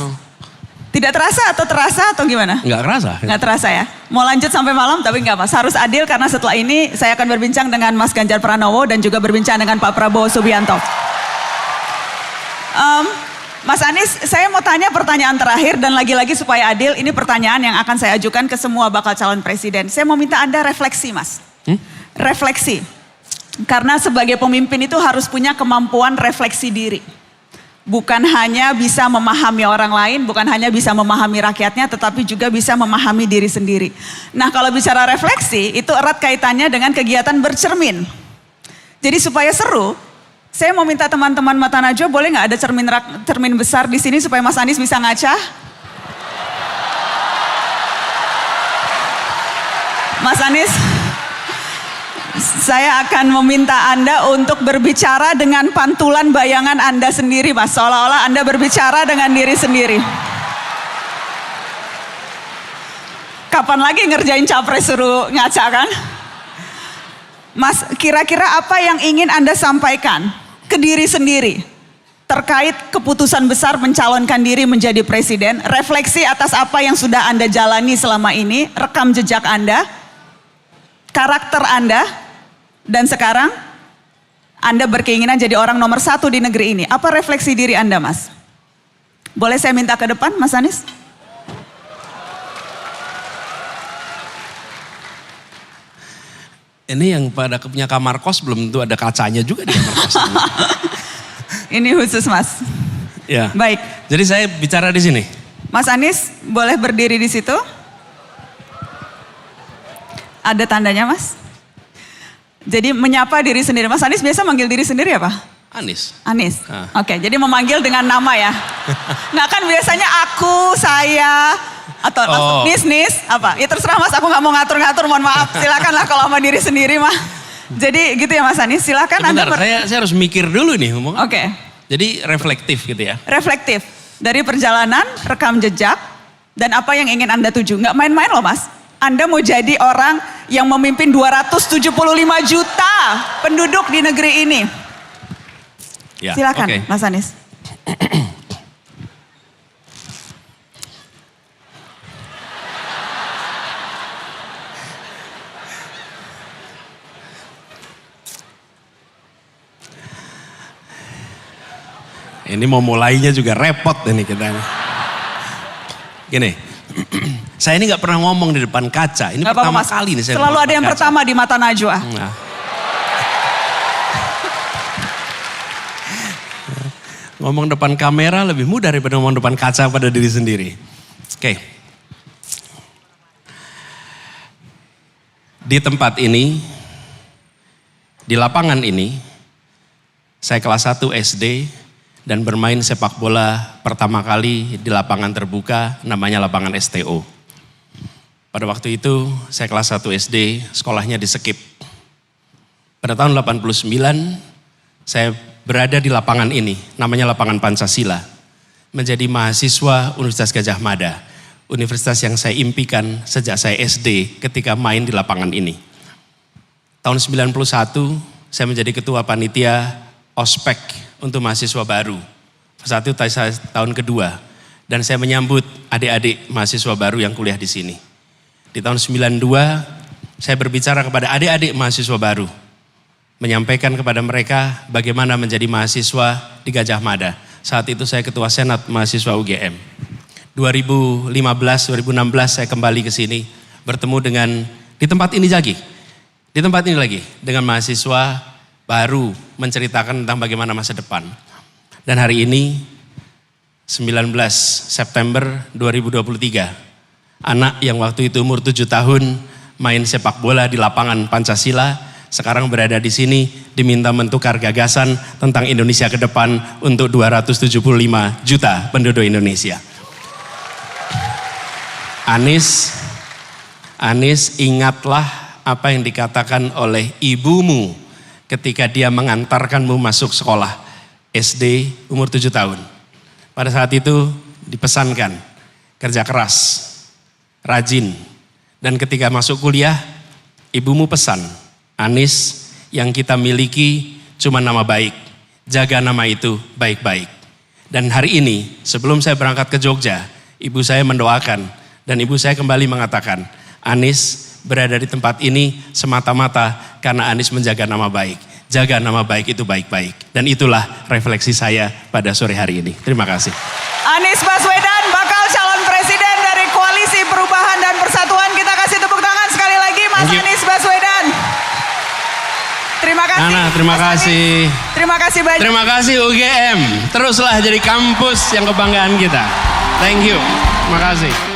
Tidak terasa atau gimana? Nggak kerasa. Nggak terasa ya? Mau lanjut sampai malam tapi nggak, Mas. Harus adil karena setelah ini saya akan berbincang dengan Mas Ganjar Pranowo dan juga berbincang dengan Pak Prabowo Subianto. Mas Anies, saya mau tanya pertanyaan terakhir dan lagi-lagi supaya adil, ini pertanyaan yang akan saya ajukan ke semua bakal calon presiden. Saya mau minta Anda refleksi, Mas. Refleksi. Karena sebagai pemimpin itu harus punya kemampuan refleksi diri. Bukan hanya bisa memahami orang lain, bukan hanya bisa memahami rakyatnya, tetapi juga bisa memahami diri sendiri. Nah, kalau bicara refleksi, itu erat kaitannya dengan kegiatan bercermin. Jadi supaya seru, saya mau minta teman-teman Mata Najwa, boleh nggak ada cermin besar di sini supaya Mas Anies bisa ngaca? Mas Anies, saya akan meminta Anda untuk berbicara dengan pantulan bayangan Anda sendiri, Mas. Seolah-olah Anda berbicara dengan diri sendiri. Kapan lagi ngerjain capres suruh ngaca kan? Mas, kira-kira apa yang ingin Anda sampaikan ke diri sendiri terkait keputusan besar mencalonkan diri menjadi presiden? Refleksi atas apa yang sudah Anda jalani selama ini, rekam jejak Anda, karakter Anda, dan sekarang Anda berkeinginan jadi orang nomor 1 di negeri ini. Apa refleksi diri Anda, Mas? Boleh saya minta ke depan, Mas Anies? Ini yang pada punya kamar kos belum tentu ada kacanya juga di kamar kos. Ini khusus, Mas. Ya. Baik. Jadi saya bicara di sini. Mas Anies boleh berdiri di situ. Ada tandanya, Mas? Jadi menyapa diri sendiri. Mas Anies biasa manggil diri sendiri apa? Anies. Anies. Ah. Oke, jadi memanggil dengan nama ya. Nggak kan biasanya aku, saya, atau Nis, apa? Ya terserah, Mas, aku nggak mau ngatur-ngatur, mohon maaf. Silakanlah kalau sama diri sendiri mah. Jadi gitu ya, Mas Anies, silakan. Sebentar, saya harus mikir dulu nih ngomong. Oke. Jadi reflektif gitu ya. Reflektif. Dari perjalanan, rekam jejak, dan apa yang ingin Anda tuju. Nggak main-main loh, Mas. Anda mau jadi orang yang memimpin 275 juta penduduk di negeri ini. Ya, Silakan, oke. Mas Anies. Ini mau mulainya juga repot ini kita. Gini, saya ini nggak pernah ngomong di depan kaca. Ini Nggak apa-apa, pertama Mas. kali nih saya Selalu ngomong ada yang depan kaca. pertama di Mata Najwa. Nah. Ngomong depan kamera lebih mudah daripada ngomong depan kaca pada diri sendiri. Oke. Di tempat ini, di lapangan ini, saya kelas 1 SD dan bermain sepak bola pertama kali di lapangan terbuka namanya lapangan STO. Pada waktu itu saya kelas 1 SD, sekolahnya di Sekip. Pada tahun 89 saya berada di lapangan ini, namanya lapangan Pancasila. Menjadi mahasiswa Universitas Gadjah Mada. Universitas yang saya impikan sejak saya SD ketika main di lapangan ini. Tahun 91 saya menjadi ketua panitia ospek untuk mahasiswa baru. Saat itu saya tahun kedua dan saya menyambut adik-adik mahasiswa baru yang kuliah di sini. Di tahun 92 saya berbicara kepada adik-adik mahasiswa baru, menyampaikan kepada mereka bagaimana menjadi mahasiswa di Gadjah Mada. Saat itu saya ketua senat mahasiswa UGM. 2015-2016 saya kembali ke sini bertemu dengan di tempat ini lagi. Di tempat ini lagi dengan mahasiswa baru menceritakan tentang bagaimana masa depan. Dan hari ini 19 September 2023, anak yang waktu itu umur 7 tahun main sepak bola di lapangan Pancasila, sekarang berada di sini diminta menukar gagasan tentang Indonesia ke depan untuk 275 juta penduduk Indonesia. Anies, ingatlah apa yang dikatakan oleh ibumu ketika dia mengantarkanmu masuk sekolah SD umur 7 tahun. Pada saat itu dipesankan kerja keras, rajin, dan ketika masuk kuliah ibumu pesan, Anies, yang kita miliki cuma nama baik, jaga nama itu baik-baik. Dan hari ini sebelum saya berangkat ke Jogja, ibu saya mendoakan dan ibu saya kembali mengatakan, Anies berada di tempat ini semata-mata karena Anies menjaga nama baik. Jaga nama baik itu baik-baik. Dan itulah refleksi saya pada sore hari ini. Terima kasih. Anies Baswedan, bakal calon presiden dari Koalisi Perubahan dan Persatuan. Kita kasih tepuk tangan sekali lagi Mas Anies Baswedan. Terima kasih. Nana, terima Mas kasih. Anies. Terima kasih banyak. Terima kasih UGM. Teruslah jadi kampus yang kebanggaan kita. Thank you. Terima kasih.